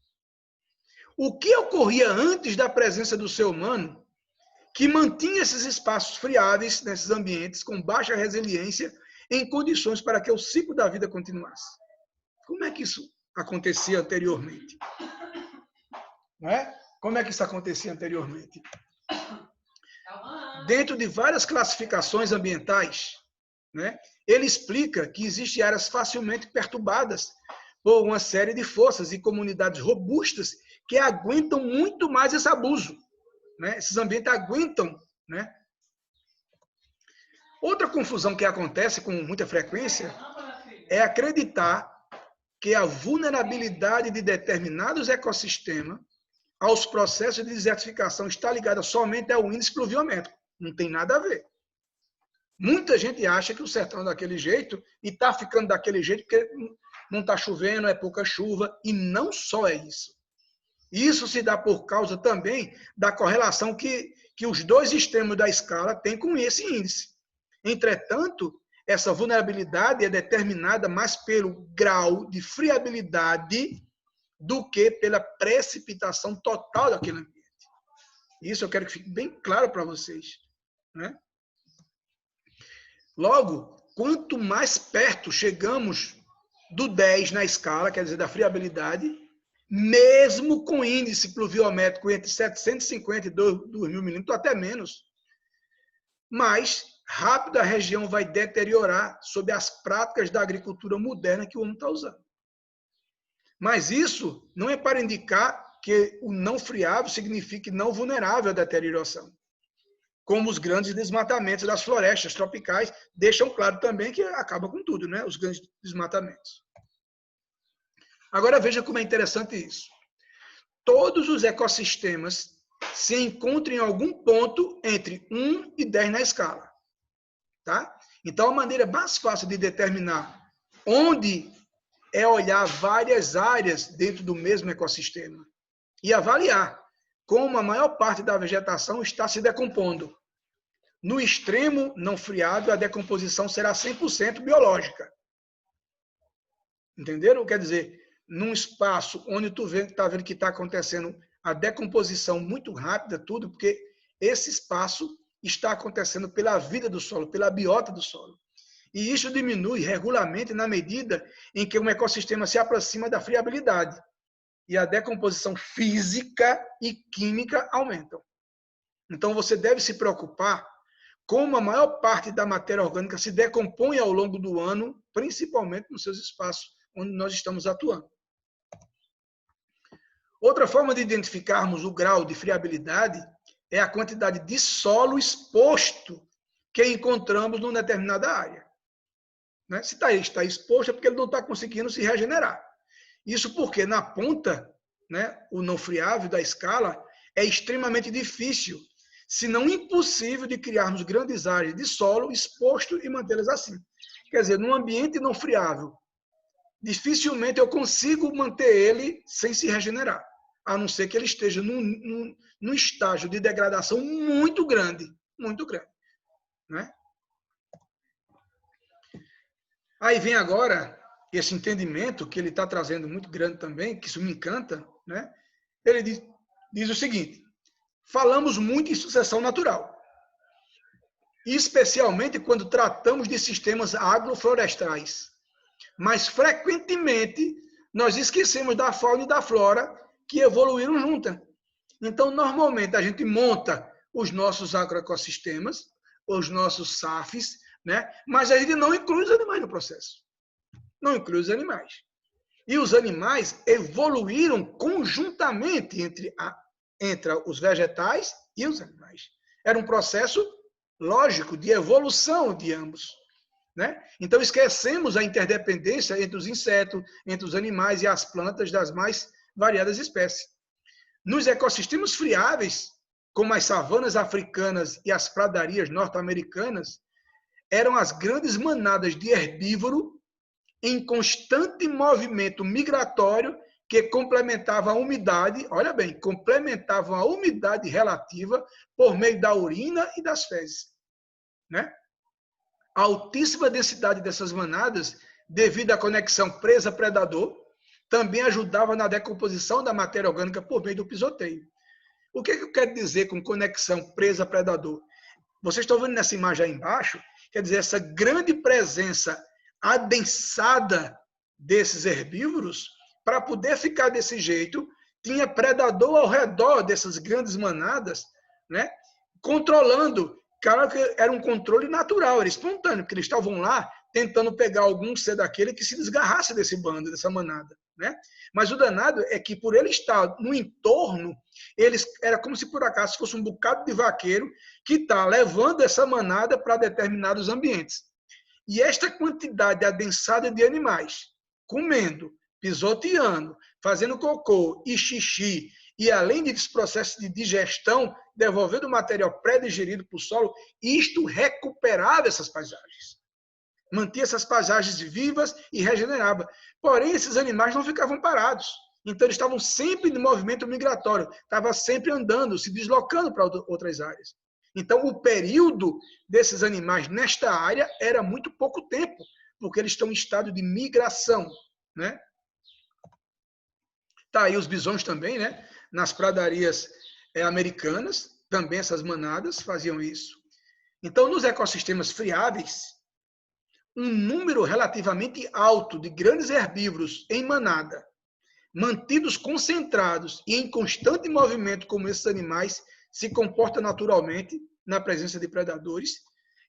O que ocorria antes da presença do ser humano que mantinha esses espaços friáveis, nesses ambientes com baixa resiliência, em condições para que o ciclo da vida continuasse? Como é que isso acontecia anteriormente? Não é? Como é que isso acontecia anteriormente? Dentro de várias classificações ambientais, né, ele explica que existem áreas facilmente perturbadas por uma série de forças e comunidades robustas que aguentam muito mais esse abuso. né? Esses ambientes aguentam, né? Outra confusão que acontece com muita frequência é acreditar que a vulnerabilidade de determinados ecossistemas aos processos de desertificação está ligada somente ao índice pluviométrico. Não tem nada a ver. Muita gente acha que o sertão é daquele jeito e está ficando daquele jeito porque não está chovendo, é pouca chuva, e não só é isso. Isso se dá por causa também da correlação que os dois extremos da escala têm com esse índice. Entretanto, essa vulnerabilidade é determinada mais pelo grau de friabilidade do que pela precipitação total daquele ambiente. Isso eu quero que fique bem claro para vocês, né? Logo, quanto mais perto chegamos do 10 na escala, quer dizer, da friabilidade, mesmo com índice pluviométrico entre 750 e 2.000 milímetros, até menos, mais rápido a região vai deteriorar sob as práticas da agricultura moderna que o homem está usando. Mas isso não é para indicar que o não friável signifique não vulnerável à deterioração. Como os grandes desmatamentos das florestas tropicais deixam claro também que acaba com tudo, né? Os grandes desmatamentos. Agora veja como é interessante isso. Todos os ecossistemas se encontram em algum ponto entre 1 e 10 na escala. Tá? Então, a maneira mais fácil de determinar onde é olhar várias áreas dentro do mesmo ecossistema e avaliar como a maior parte da vegetação está se decompondo. No extremo não friável, a decomposição será 100% biológica. Entenderam? Quer dizer, num espaço onde tu está vendo que está acontecendo a decomposição muito rápida, tudo, porque esse espaço está acontecendo pela vida do solo, pela biota do solo. E isso diminui regularmente na medida em que um ecossistema se aproxima da friabilidade. E a decomposição física e química aumentam. Então, você deve se preocupar como a maior parte da matéria orgânica se decompõe ao longo do ano, principalmente nos seus espaços onde nós estamos atuando. Outra forma de identificarmos o grau de friabilidade é a quantidade de solo exposto que encontramos numa determinada área. Né? Se está exposto é porque ele não está conseguindo se regenerar. Isso porque na ponta, né, o não friável da escala, é extremamente difícil, se não impossível, de criarmos grandes áreas de solo exposto e mantê-las assim. Quer dizer, num ambiente não friável, dificilmente eu consigo manter ele sem se regenerar, a não ser que ele esteja num estágio de degradação muito grande, né? Aí vem agora esse entendimento que ele está trazendo muito grande também, que isso me encanta, né? Ele diz o seguinte: falamos muito em sucessão natural, especialmente quando tratamos de sistemas agroflorestais, mas frequentemente nós esquecemos da fauna e da flora que evoluíram juntas. Então, normalmente, a gente monta os nossos agroecossistemas, os nossos SAFs, né? Mas a gente não inclui os animais no processo. Não inclui os animais. E os animais evoluíram conjuntamente entre os vegetais e os animais. Era um processo lógico de evolução de ambos. Né? Então, esquecemos a interdependência entre os insetos, entre os animais e as plantas das mais variadas espécies. Nos ecossistemas friáveis, como as savanas africanas e as pradarias norte-americanas, eram as grandes manadas de herbívoro em constante movimento migratório que complementavam a umidade, olha bem, complementavam a umidade relativa por meio da urina e das fezes. Né? A altíssima densidade dessas manadas, devido à conexão presa-predador, também ajudava na decomposição da matéria orgânica por meio do pisoteio. O que eu quero dizer com conexão presa-predador? Vocês estão vendo nessa imagem aí embaixo? Quer dizer, essa grande presença adensada desses herbívoros, para poder ficar desse jeito, tinha predador ao redor dessas grandes manadas, né? Controlando. Claro que era um controle natural, era espontâneo, porque eles estavam lá tentando pegar algum ser daquele que se desgarrasse desse bando, dessa manada. né? Mas o danado é que, por ele estar no entorno, era como se por acaso fosse um bocado de vaqueiro que está levando essa manada para determinados ambientes. E esta quantidade adensada de animais, comendo, pisoteando, fazendo cocô e xixi, e além desses processos de digestão, devolvendo o material pré-digerido para o solo, isto recuperava essas paisagens. Mantinha essas paisagens vivas e regenerava. Porém, esses animais não ficavam parados. Então, eles estavam sempre em movimento migratório, estavam sempre andando, se deslocando para outras áreas. Então, o período desses animais nesta área era muito pouco tempo, porque eles estão em estado de migração, né? Tá aí os bisões também, né? Nas pradarias americanas, também essas manadas faziam isso. Então, nos ecossistemas friáveis, um número relativamente alto de grandes herbívoros em manada, mantidos concentrados e em constante movimento como esses animais, se comporta naturalmente na presença de predadores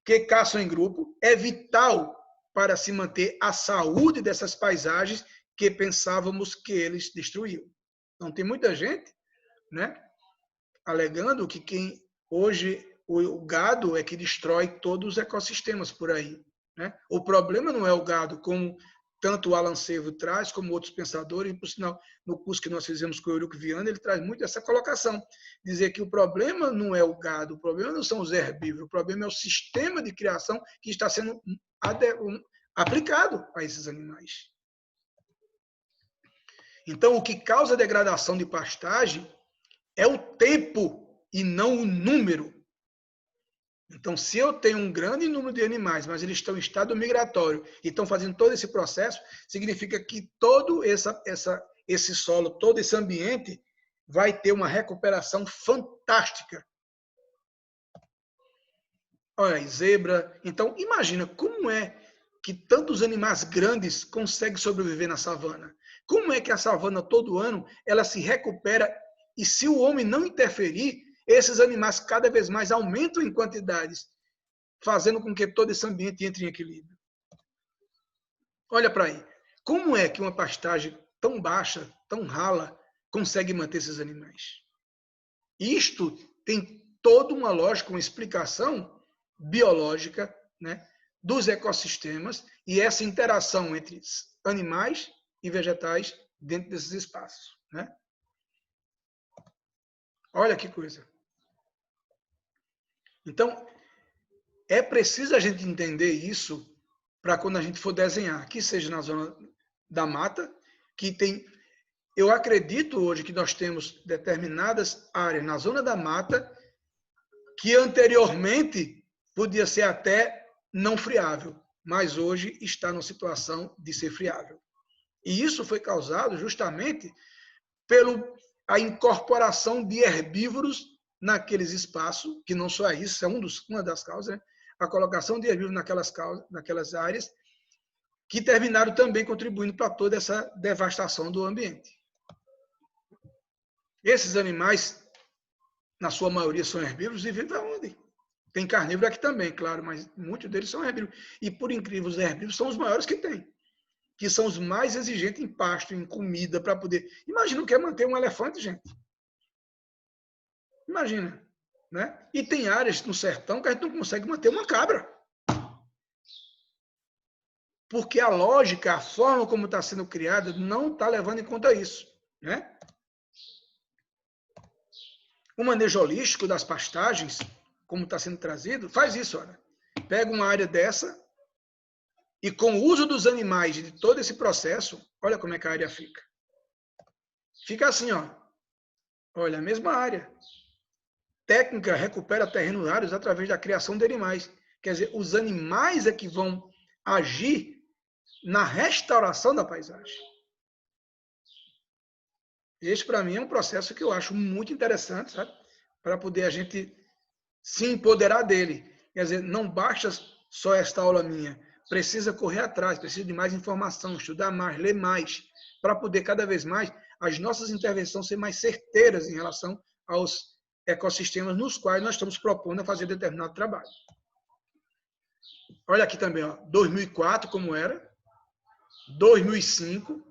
que caçam em grupo, é vital para se manter a saúde dessas paisagens que pensávamos que eles destruíam. Então, tem muita gente, né, alegando que quem hoje o gado é que destrói todos os ecossistemas por aí, né? O problema não é o gado, como tanto o Alan Servo traz, como outros pensadores, e por sinal, no curso que nós fizemos com o Eurico Viana, ele traz muito essa colocação, dizer que o problema não é o gado, o problema não são os herbívoros, o problema é o sistema de criação que está sendo aplicado a esses animais. Então, o que causa degradação de pastagem é o tempo e não o número. Então, se eu tenho um grande número de animais, mas eles estão em estado migratório e estão fazendo todo esse processo, significa que todo esse solo, todo esse ambiente vai ter uma recuperação fantástica. Olha aí, zebra. Então, imagina como é que tantos animais grandes conseguem sobreviver na savana. Como é que a savana, todo ano, ela se recupera e se o homem não interferir, esses animais cada vez mais aumentam em quantidades, fazendo com que todo esse ambiente entre em equilíbrio. Olha para aí. Como é que uma pastagem tão baixa, tão rala, consegue manter esses animais? Isto tem toda uma lógica, uma explicação biológica, né, dos ecossistemas e essa interação entre animais e vegetais dentro desses espaços, né? Olha que coisa. Então, é preciso a gente entender isso para quando a gente for desenhar, que seja na zona da mata, que tem... Eu acredito hoje que nós temos determinadas áreas na zona da mata que anteriormente podia ser até não friável, mas hoje está numa situação de ser friável. E isso foi causado justamente pela incorporação de herbívoros naqueles espaços, que não só isso, é uma das causas, né? A colocação de herbívoros naquelas áreas, que terminaram também contribuindo para toda essa devastação do ambiente. Esses animais, na sua maioria, são herbívoros e vivem onde? Tem carnívoro aqui também, claro, mas muitos deles são herbívoros. E, por incrível, os herbívoros são os maiores que tem, que são os mais exigentes em pasto, em comida, para poder... Imagina o que é manter um elefante, gente. Imagina, né? E tem áreas no sertão que a gente não consegue manter uma cabra. Porque a lógica, a forma como está sendo criada, não está levando em conta isso, né? O manejo holístico das pastagens, como está sendo trazido, faz isso, olha. Pega uma área dessa e com o uso dos animais de todo esse processo, olha como é que a área fica. Fica assim, ó. Olha, a mesma área. Técnica recupera terrenos áreos através da criação de animais. Quer dizer, os animais é que vão agir na restauração da paisagem. Este, para mim, é um processo que eu acho muito interessante, sabe? Para poder a gente se empoderar dele. Quer dizer, não basta só esta aula minha. Precisa correr atrás, precisa de mais informação, estudar mais, ler mais, para poder cada vez mais as nossas intervenções serem mais certeiras em relação aos ecossistemas nos quais nós estamos propondo a fazer determinado trabalho. Olha aqui também, ó, 2004 como era, 2005,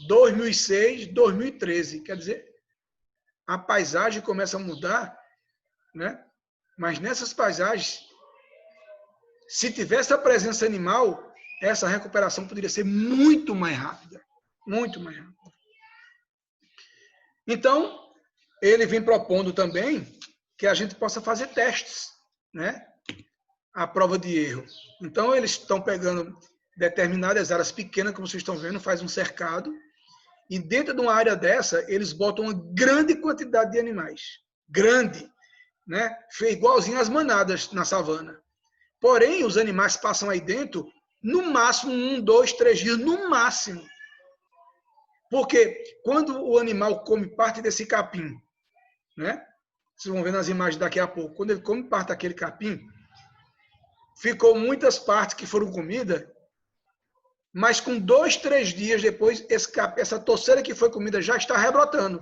2006, 2013. Quer dizer, a paisagem começa a mudar, né? Mas nessas paisagens, se tivesse a presença animal, essa recuperação poderia ser muito mais rápida. Muito mais rápida. Então, ele vem propondo também que a gente possa fazer testes, né? A prova de erro. Então, eles estão pegando determinadas áreas pequenas, como vocês estão vendo, faz um cercado, e dentro de uma área dessa, eles botam uma grande quantidade de animais. Grande, né? Igualzinho às manadas na savana. Porém, os animais passam aí dentro, no máximo, 1, 2, 3 dias, no máximo. Porque quando o animal come parte desse capim, né? Vocês vão ver nas imagens daqui a pouco, quando ele come parte daquele capim, ficou muitas partes que foram comidas, mas com 2, 3 dias depois, essa torceira que foi comida já está rebrotando.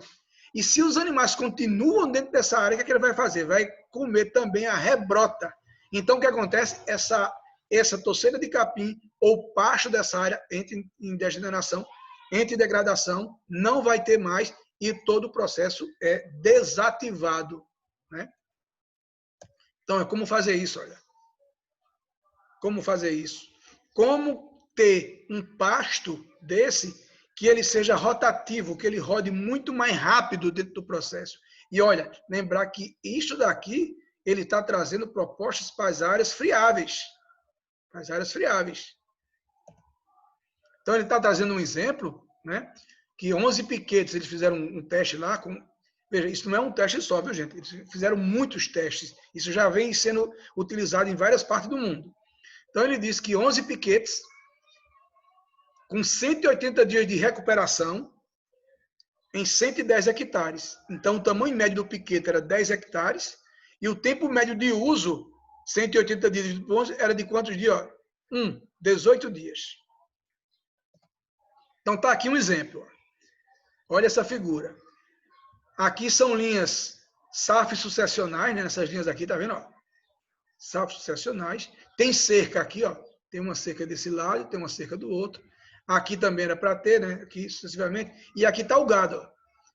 E se os animais continuam dentro dessa área, o que ele vai fazer? Vai comer também a rebrota. Então, o que acontece? Essa torceira de capim ou pasto dessa área entra em degeneração, entra em degradação, não vai ter mais e todo o processo é desativado, né? Então, é como fazer isso, olha. Como fazer isso? Como ter um pasto desse que ele seja rotativo, que ele rode muito mais rápido dentro do processo. E olha, lembrar que isso daqui, ele está trazendo propostas para as áreas friáveis. Para as áreas friáveis. Então, ele está trazendo um exemplo, né? Que 11 piquetes, eles fizeram um teste lá com... Veja, isso não é um teste só, viu, gente? Eles fizeram muitos testes. Isso já vem sendo utilizado em várias partes do mundo. Então, ele diz que 11 piquetes, com 180 dias de recuperação, em 110 hectares. Então, o tamanho médio do piquete era 10 hectares, e o tempo médio de uso, 180 dias de uso, era de quantos dias? 18 dias. Então, está aqui um exemplo. Olha essa figura. Aqui são linhas SAF sucessionais, né? Essas linhas aqui, tá vendo? Ó? SAF sucessionais. Tem cerca aqui, ó. Tem uma cerca desse lado, tem uma cerca do outro. Aqui também era para ter, né? Aqui sucessivamente. E aqui está o gado, ó.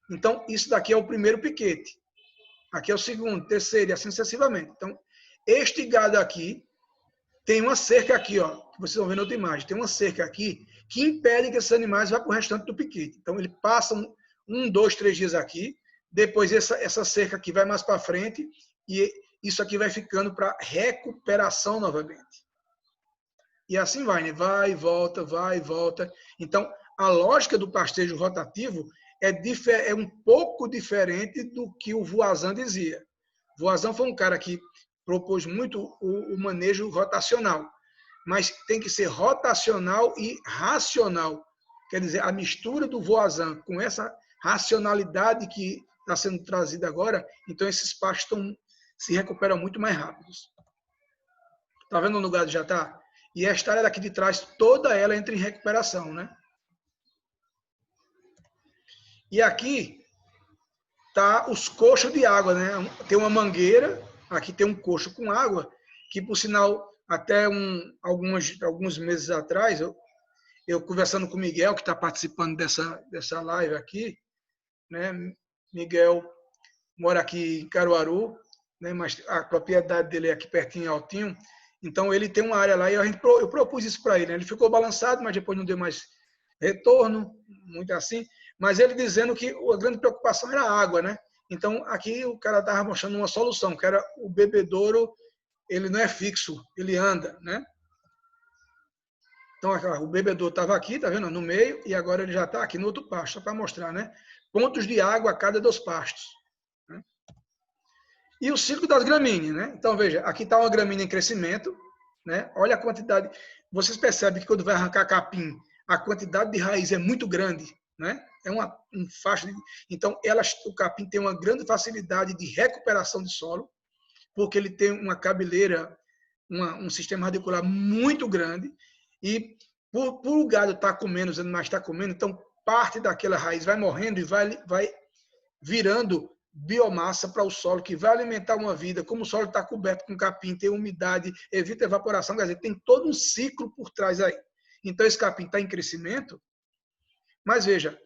Então, isso daqui é o primeiro piquete. Aqui é o segundo, terceiro e assim sucessivamente. Então, este gado aqui tem uma cerca aqui, ó. Que vocês vão ver na outra imagem. Tem uma cerca aqui que impede que esses animais vá para o restante do piquete. Então, ele passa 1, 2, 3 dias aqui. Depois, essa cerca aqui vai mais para frente. E isso aqui vai ficando para recuperação novamente. E assim vai, né? Vai e volta, vai e volta. Então, a lógica do pastejo rotativo é um pouco diferente do que o Voisin dizia. Voisin foi um cara que propôs muito o manejo rotacional, mas tem que ser rotacional e racional. Quer dizer, a mistura do Voisin com essa racionalidade que está sendo trazida agora, então esses pastos se recuperam muito mais rápidos. Está vendo onde o gado já está? E esta área daqui de trás, toda ela entra em recuperação, né? E aqui tá os coxos de água, né? Tem uma mangueira, aqui tem um coxo com água, que por sinal, até alguns meses atrás, eu conversando com o Miguel, que está participando dessa live aqui, né? Miguel mora aqui em Caruaru, né? Mas a propriedade dele é aqui pertinho em Altinho. Então, ele tem uma área lá e eu propus isso para ele. Né? Ele ficou balançado, mas depois não deu mais retorno, muito assim. Mas ele dizendo que a grande preocupação era a água, né? Então, aqui o cara estava mostrando uma solução, que era o bebedouro, ele não é fixo, ele anda, né? Então, o bebedouro estava aqui, tá vendo? No meio, e agora ele já está aqui no outro pasto, só para mostrar, né? Pontos de água a cada 2 pastos. Né? E o ciclo das gramíneas, né? Então, veja, aqui está uma gramínea em crescimento, né? Olha a quantidade. Vocês percebem que quando vai arrancar capim, a quantidade de raiz é muito grande, né? É um faixa de... Então, o capim tem uma grande facilidade de recuperação de solo, porque ele tem uma cabeleira, um sistema radicular muito grande, e por o gado estar comendo, os animais estar comendo, então parte daquela raiz vai morrendo e vai virando biomassa para o solo, que vai alimentar uma vida. Como o solo está coberto com capim, tem umidade, evita evaporação, quer dizer, tem todo um ciclo por trás aí. Então, esse capim está em crescimento, Mas veja,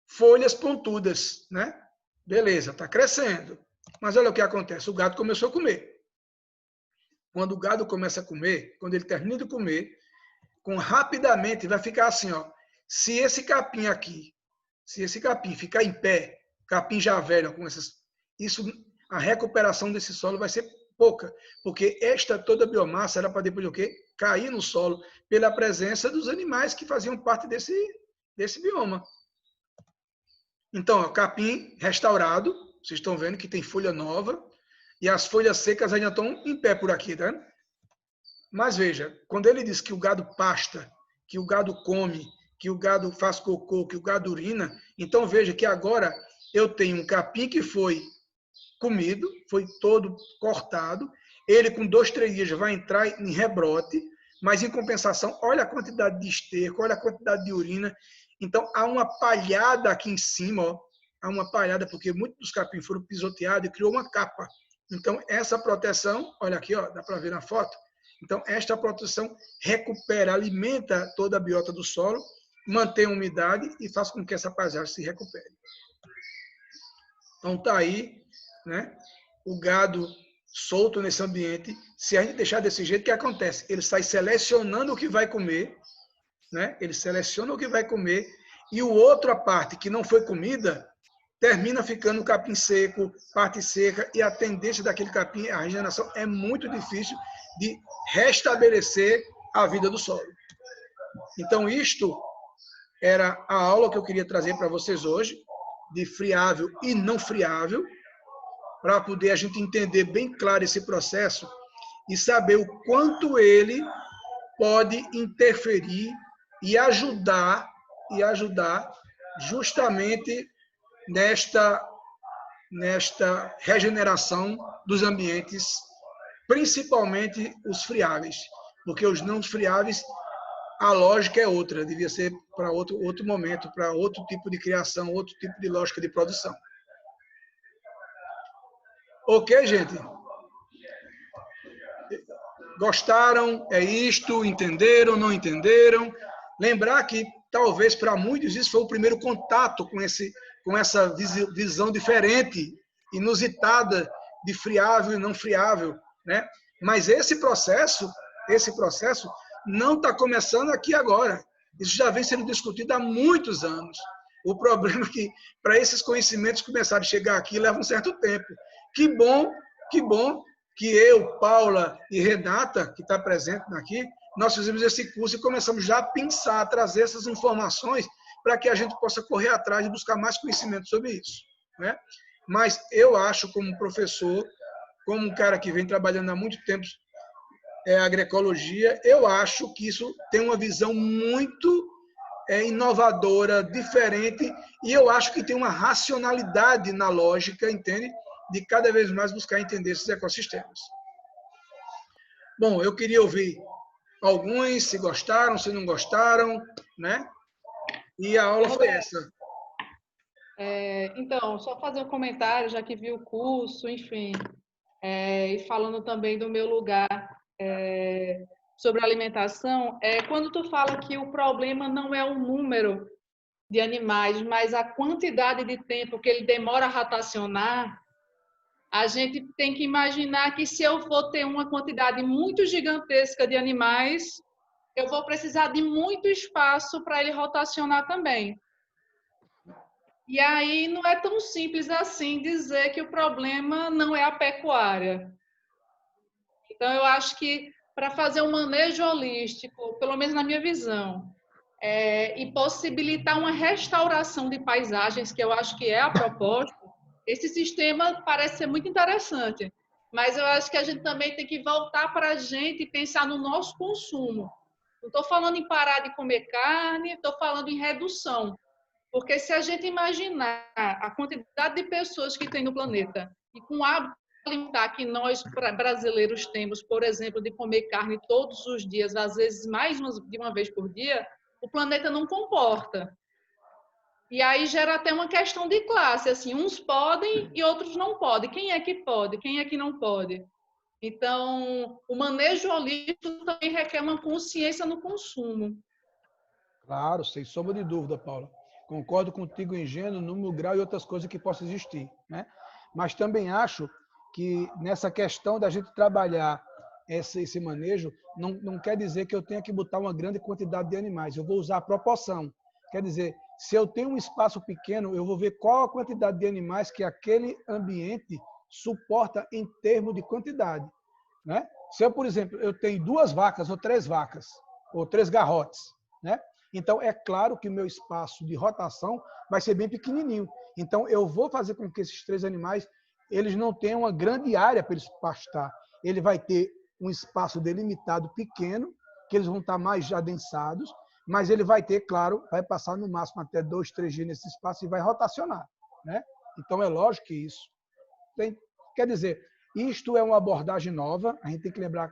folhas pontudas, né? Beleza, está crescendo. Mas olha o que acontece, o gado começou a comer. Quando o gado começa a comer, quando ele termina de comer, rapidamente vai ficar assim, ó. Se esse capim aqui, se esse capim ficar em pé, capim já velho, com essas, isso, a recuperação desse solo vai ser pouca, porque esta toda biomassa era para depois o quê? Cair no solo pela presença dos animais que faziam parte desse bioma. Então, ó, capim restaurado, vocês estão vendo que tem folha nova, e as folhas secas ainda estão em pé por aqui, tá? Mas veja, quando ele diz que o gado pasta, que o gado come, que o gado faz cocô, que o gado urina, então veja que agora eu tenho um capim que foi comido, foi todo cortado, ele com 2, 3 dias vai entrar em rebrote, mas em compensação, olha a quantidade de esterco, olha a quantidade de urina. Então há uma palhada aqui em cima, ó, há uma palhada, porque muitos dos capins foram pisoteados e criou uma capa. Então essa proteção, olha aqui, ó, dá para ver na foto. Então esta proteção recupera, alimenta toda a biota do solo, mantém a umidade e faz com que essa paisagem se recupere. Então está aí, né, o gado solto nesse ambiente. Se a gente deixar desse jeito, o que acontece? Ele sai selecionando o que vai comer, né? Ele seleciona o que vai comer, e o outra parte que não foi comida termina ficando capim seco, parte seca, e a tendência daquele capim, a regeneração é muito difícil de restabelecer a vida do solo. Então, isto era a aula que eu queria trazer para vocês hoje, de friável e não friável, para poder a gente entender bem claro esse processo e saber o quanto ele pode interferir e ajudar justamente nesta regeneração dos ambientes, principalmente os friáveis, porque os não friáveis, a lógica é outra, devia ser para outro momento, para outro tipo de criação, outro tipo de lógica de produção. Ok, gente? Gostaram? É isto? Entenderam? Não entenderam? Lembrar que talvez para muitos isso foi o primeiro contato com essa visão diferente, inusitada de friável e não friável, né? Mas esse processo não está começando aqui agora. Isso já vem sendo discutido há muitos anos. O problema é que para esses conhecimentos começarem a chegar aqui leva um certo tempo. Que bom que eu, Paula e Renata, que está presente aqui, nós fizemos esse curso e começamos já a pensar, a trazer essas informações para que a gente possa correr atrás e buscar mais conhecimento sobre isso, né? Mas eu acho, como professor, como um cara que vem trabalhando há muito tempo agroecologia, eu acho que isso tem uma visão muito inovadora, diferente, e eu acho que tem uma racionalidade na lógica, entende? De cada vez mais buscar entender esses ecossistemas. Bom, eu queria ouvir alguns, se gostaram, se não gostaram, né? E a aula foi essa. Então, só fazer um comentário, já que vi o curso, enfim, e falando também do meu lugar sobre alimentação, quando tu fala que o problema não é o número de animais, mas a quantidade de tempo que ele demora a ratacionar, a gente tem que imaginar que se eu for ter uma quantidade muito gigantesca de animais, eu vou precisar de muito espaço para ele rotacionar também. E aí não é tão simples assim dizer que o problema não é a pecuária. Então, eu acho que para fazer um manejo holístico, pelo menos na minha visão, e possibilitar uma restauração de paisagens, que eu acho que é a proposta, esse sistema parece ser muito interessante. Mas eu acho que a gente também tem que voltar para a gente e pensar no nosso consumo. Não estou falando em parar de comer carne, estou falando em redução. Porque se a gente imaginar a quantidade de pessoas que tem no planeta e com o hábito alimentar que nós brasileiros temos, por exemplo, de comer carne todos os dias, às vezes mais de uma vez por dia, o planeta não comporta. E aí gera até uma questão de classe, assim, uns podem e outros não podem. Quem é que pode? Quem é que não pode? Então, o manejo holístico também requer uma consciência no consumo. Claro, sem sombra de dúvida, Paula. Concordo contigo em gênero, número, grau e outras coisas que possam existir, né? Mas também acho que nessa questão da gente trabalhar esse manejo, não quer dizer que eu tenha que botar uma grande quantidade de animais. Eu vou usar a proporção. Quer dizer, se eu tenho um espaço pequeno, eu vou ver qual a quantidade de animais que aquele ambiente suporta em termos de quantidade, né? Se eu, por exemplo, eu tenho 2 vacas ou 3 garrotes, né? Então, é claro que o meu espaço de rotação vai ser bem pequenininho. Então, eu vou fazer com que esses 3 animais eles não tenham uma grande área para eles pastar. Ele vai ter um espaço delimitado pequeno, que eles vão estar mais adensados, mas ele vai ter, claro, vai passar no máximo até 2, 3 dias nesse espaço e vai rotacionar, né? Então, é lógico que isso quer dizer, isto é uma abordagem nova, a gente tem que lembrar,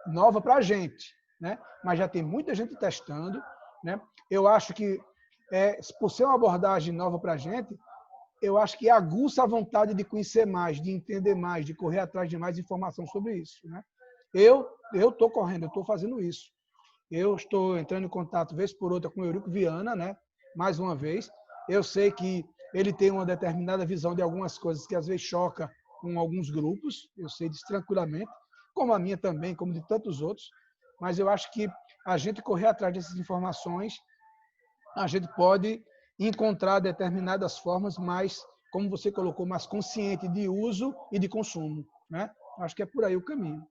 nova para a gente, né? Mas já tem muita gente testando, né? Eu acho que, por ser uma abordagem nova para a gente, eu acho que aguça a vontade de conhecer mais, de entender mais, de correr atrás de mais informação sobre isso, né? Eu estou correndo, eu estou fazendo isso. Eu estou entrando em contato, vez por outra, com o Eurico Viana, né? Mais uma vez. Eu sei que ele tem uma determinada visão de algumas coisas que às vezes choca com alguns grupos, eu sei disso tranquilamente, como a minha também, como de tantos outros, mas eu acho que a gente correr atrás dessas informações, a gente pode encontrar determinadas formas mais, como você colocou, mais consciente de uso e de consumo, né? Acho que é por aí o caminho.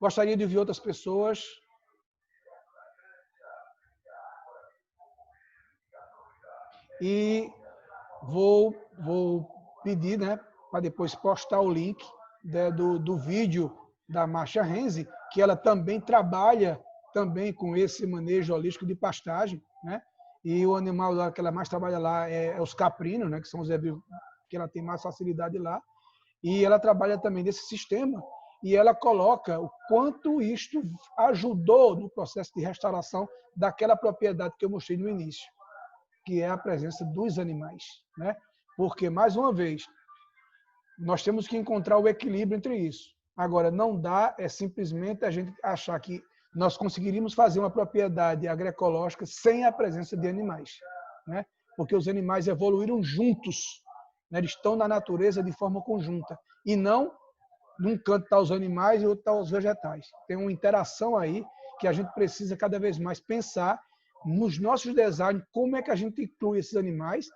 Gostaria de ouvir outras pessoas. E vou pedir, né, para depois postar o link, né, do vídeo da Márcia Renzi, que ela também trabalha também com esse manejo holístico de pastagem, né? E o animal lá que ela mais trabalha lá é os caprinos, né, que são os que ela tem mais facilidade lá. E ela trabalha também nesse sistema e ela coloca o quanto isto ajudou no processo de restauração daquela propriedade que eu mostrei no início, que é a presença dos animais, né? Porque, mais uma vez, nós temos que encontrar o equilíbrio entre isso. Agora, não dá simplesmente a gente achar que nós conseguiríamos fazer uma propriedade agroecológica sem a presença de animais, né? Porque os animais evoluíram juntos, né? Eles estão na natureza de forma conjunta, e não num canto estão os animais e outro estão os vegetais. Tem uma interação aí que a gente precisa cada vez mais pensar nos nossos designs, como é que a gente inclui esses animais,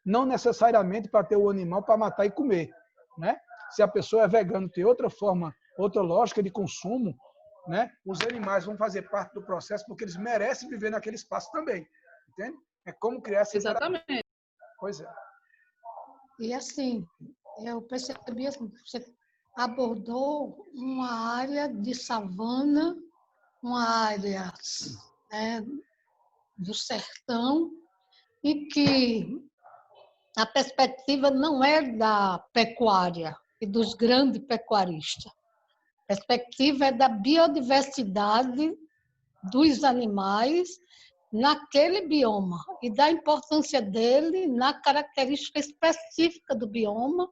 não necessariamente para ter o animal para matar e comer, né? Se a pessoa é vegana, tem outra forma, outra lógica de consumo, né? Os animais vão fazer parte do processo porque eles merecem viver naquele espaço também, entende? É como criar essa interação. Exatamente. Pois é. E assim, eu percebi assim, você abordou uma área de savana, uma área, né, do sertão, e que a perspectiva não é da pecuária e dos grandes pecuaristas. A perspectiva é da biodiversidade dos animais naquele bioma e da importância dele na característica específica do bioma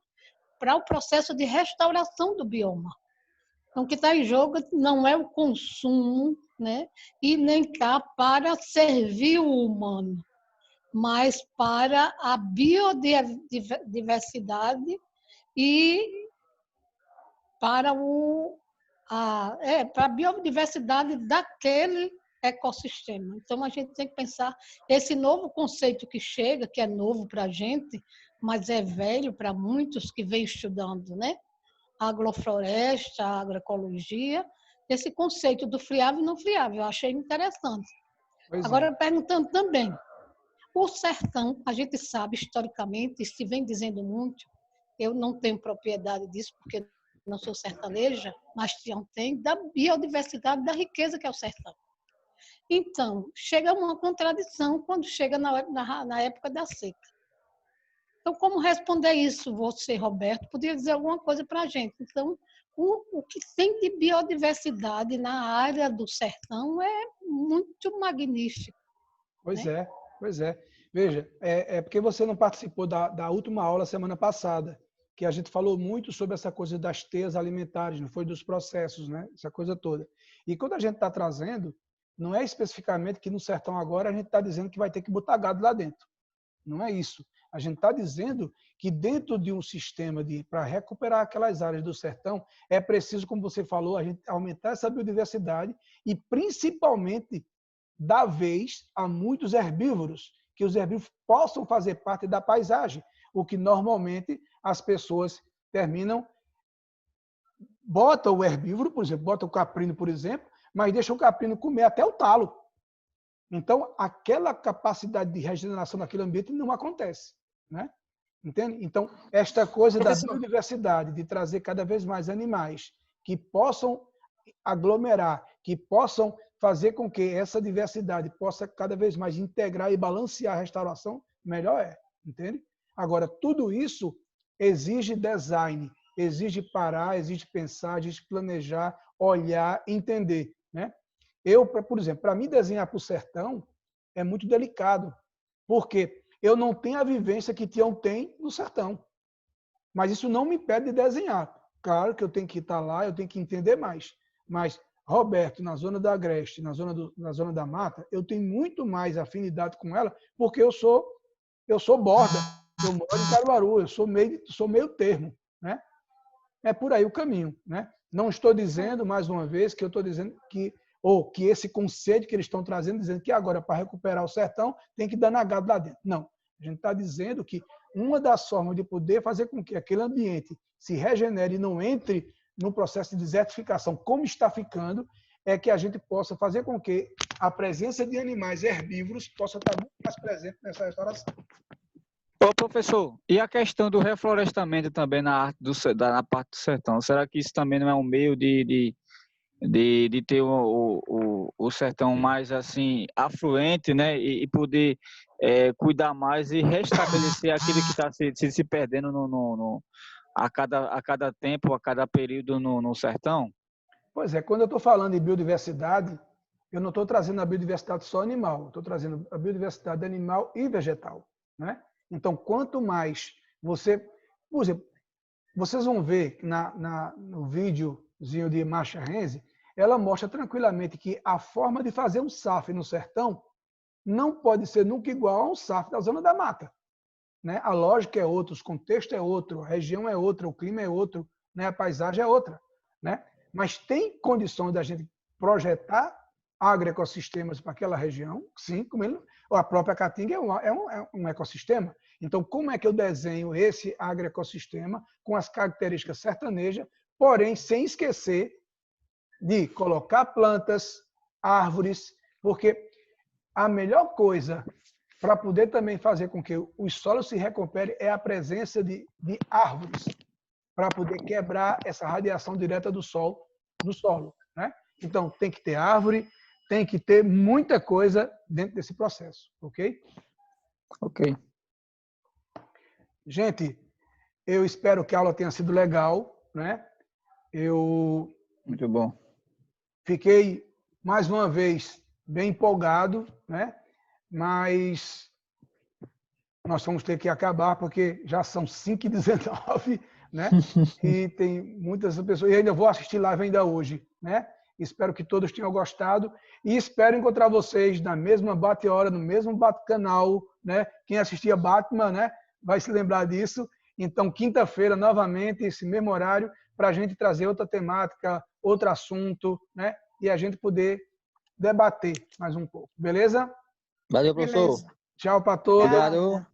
para o processo de restauração do bioma. Então, o que está em jogo não é o consumo, né? E nem está para servir o humano, mas para a biodiversidade e para para a biodiversidade daquele ecossistema. Então, a gente tem que pensar esse novo conceito que chega, que é novo para a gente, mas é velho para muitos que vêm estudando, né? A agrofloresta, a agroecologia, esse conceito do friável e não friável, eu achei interessante. Pois Agora, é. perguntando também, o sertão, a gente sabe historicamente, e se vem dizendo muito, eu não tenho propriedade disso, porque não sou sertaneja, mas tem da biodiversidade, da riqueza que é o sertão. Então, chega uma contradição quando chega na época da seca. Então, como responder isso, você, Roberto? Podia dizer alguma coisa para a gente. Então, o que tem de biodiversidade na área do sertão é muito magnífico. Pois né? é, pois é. Veja, é porque você não participou da última aula semana passada, que a gente falou muito sobre essa coisa das teias alimentares, não foi dos processos, né? Essa coisa toda. E quando a gente está trazendo, não é especificamente que no sertão agora a gente está dizendo que vai ter que botar gado lá dentro. Não é isso. A gente está dizendo que dentro de um sistema para recuperar aquelas áreas do sertão, é preciso, como você falou, a gente aumentar essa biodiversidade e, principalmente, dar vez a muitos herbívoros, que os herbívoros possam fazer parte da paisagem, o que normalmente as pessoas terminam, bota o herbívoro, por exemplo, bota o caprino, por exemplo, mas deixa o caprino comer até o talo. Então, aquela capacidade de regeneração daquele ambiente não acontece, né? Entende? Então, esta coisa da biodiversidade, de trazer cada vez mais animais que possam aglomerar, que possam fazer com que essa diversidade possa cada vez mais integrar e balancear a restauração, melhor é, entende? Agora, tudo isso exige design, exige parar, exige pensar, exige planejar, olhar, entender, né? Eu, por exemplo, para mim desenhar para o sertão é muito delicado, porque eu não tenho a vivência que Tião tem no sertão. Mas isso não me impede de desenhar. Claro que eu tenho que estar lá, eu tenho que entender mais. Mas, Roberto, na zona da Agreste, na zona da Mata, eu tenho muito mais afinidade com ela, porque eu sou borda, eu moro em Caruaru, eu sou meio termo, né? É por aí o caminho, né? Não estou dizendo, mais uma vez, que eu estou dizendo que esse conceito que eles estão trazendo, dizendo que agora, para recuperar o sertão, tem que dar nagado lá dentro. Não. A gente está dizendo que uma das formas de poder fazer com que aquele ambiente se regenere e não entre no processo de desertificação, como está ficando, é que a gente possa fazer com que a presença de animais herbívoros possa estar muito mais presente nessa restauração. Ô, professor, e a questão do reflorestamento também na parte do sertão? Será que isso também não é um meio de ter o sertão mais assim afluente, né, e poder cuidar mais e restabelecer aquilo que está se perdendo a cada tempo, a cada período no sertão? Pois é, quando eu estou falando em biodiversidade, eu não estou trazendo a biodiversidade só animal, estou trazendo a biodiversidade animal e vegetal, né? Então, quanto mais você... Por exemplo, vocês vão ver no videozinho de Marcia Renzi, ela mostra tranquilamente que a forma de fazer um SAF no sertão não pode ser nunca igual a um SAF da zona da mata, né? A lógica é outra, o contexto é outro, a região é outra, o clima é outro, né? A paisagem é outra, né? Mas tem condições da gente projetar agroecossistemas para aquela região, sim, como a própria Caatinga é um ecossistema. Então, como é que eu desenho esse agroecossistema com as características sertanejas, porém sem esquecer de colocar plantas, árvores, porque a melhor coisa para poder também fazer com que o solo se recupere é a presença de árvores, para poder quebrar essa radiação direta do sol no solo, né? Então, tem que ter árvore, tem que ter muita coisa dentro desse processo, ok? Ok. Gente, eu espero que a aula tenha sido legal, né? Muito bom. Fiquei, mais uma vez, bem empolgado, né? Mas nós vamos ter que acabar, porque já são 5h19, né? E tem muitas pessoas... E ainda vou assistir live ainda hoje, né? Espero que todos tenham gostado. E espero encontrar vocês na mesma bate-hora, no mesmo bate-canal, né? Quem assistia Batman, né? Vai se lembrar disso. Então, quinta-feira, novamente, esse mesmo horário, para a gente trazer outra temática, outro assunto, né? E a gente poder debater mais um pouco. Beleza? Valeu, professor. Beleza. Tchau para todos. Obrigado.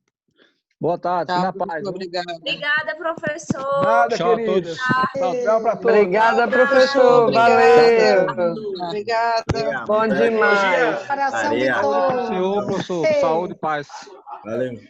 Boa tarde. Tchau, Na paz. obrigada. Obrigada, professor. Nada, Tchau a queridas. todos. Tchau para todos. Obrigada, professor. Valeu. Obrigada. Bom demais. Coração de Maria. todos. Senhor, professor. Saúde e paz. Valeu.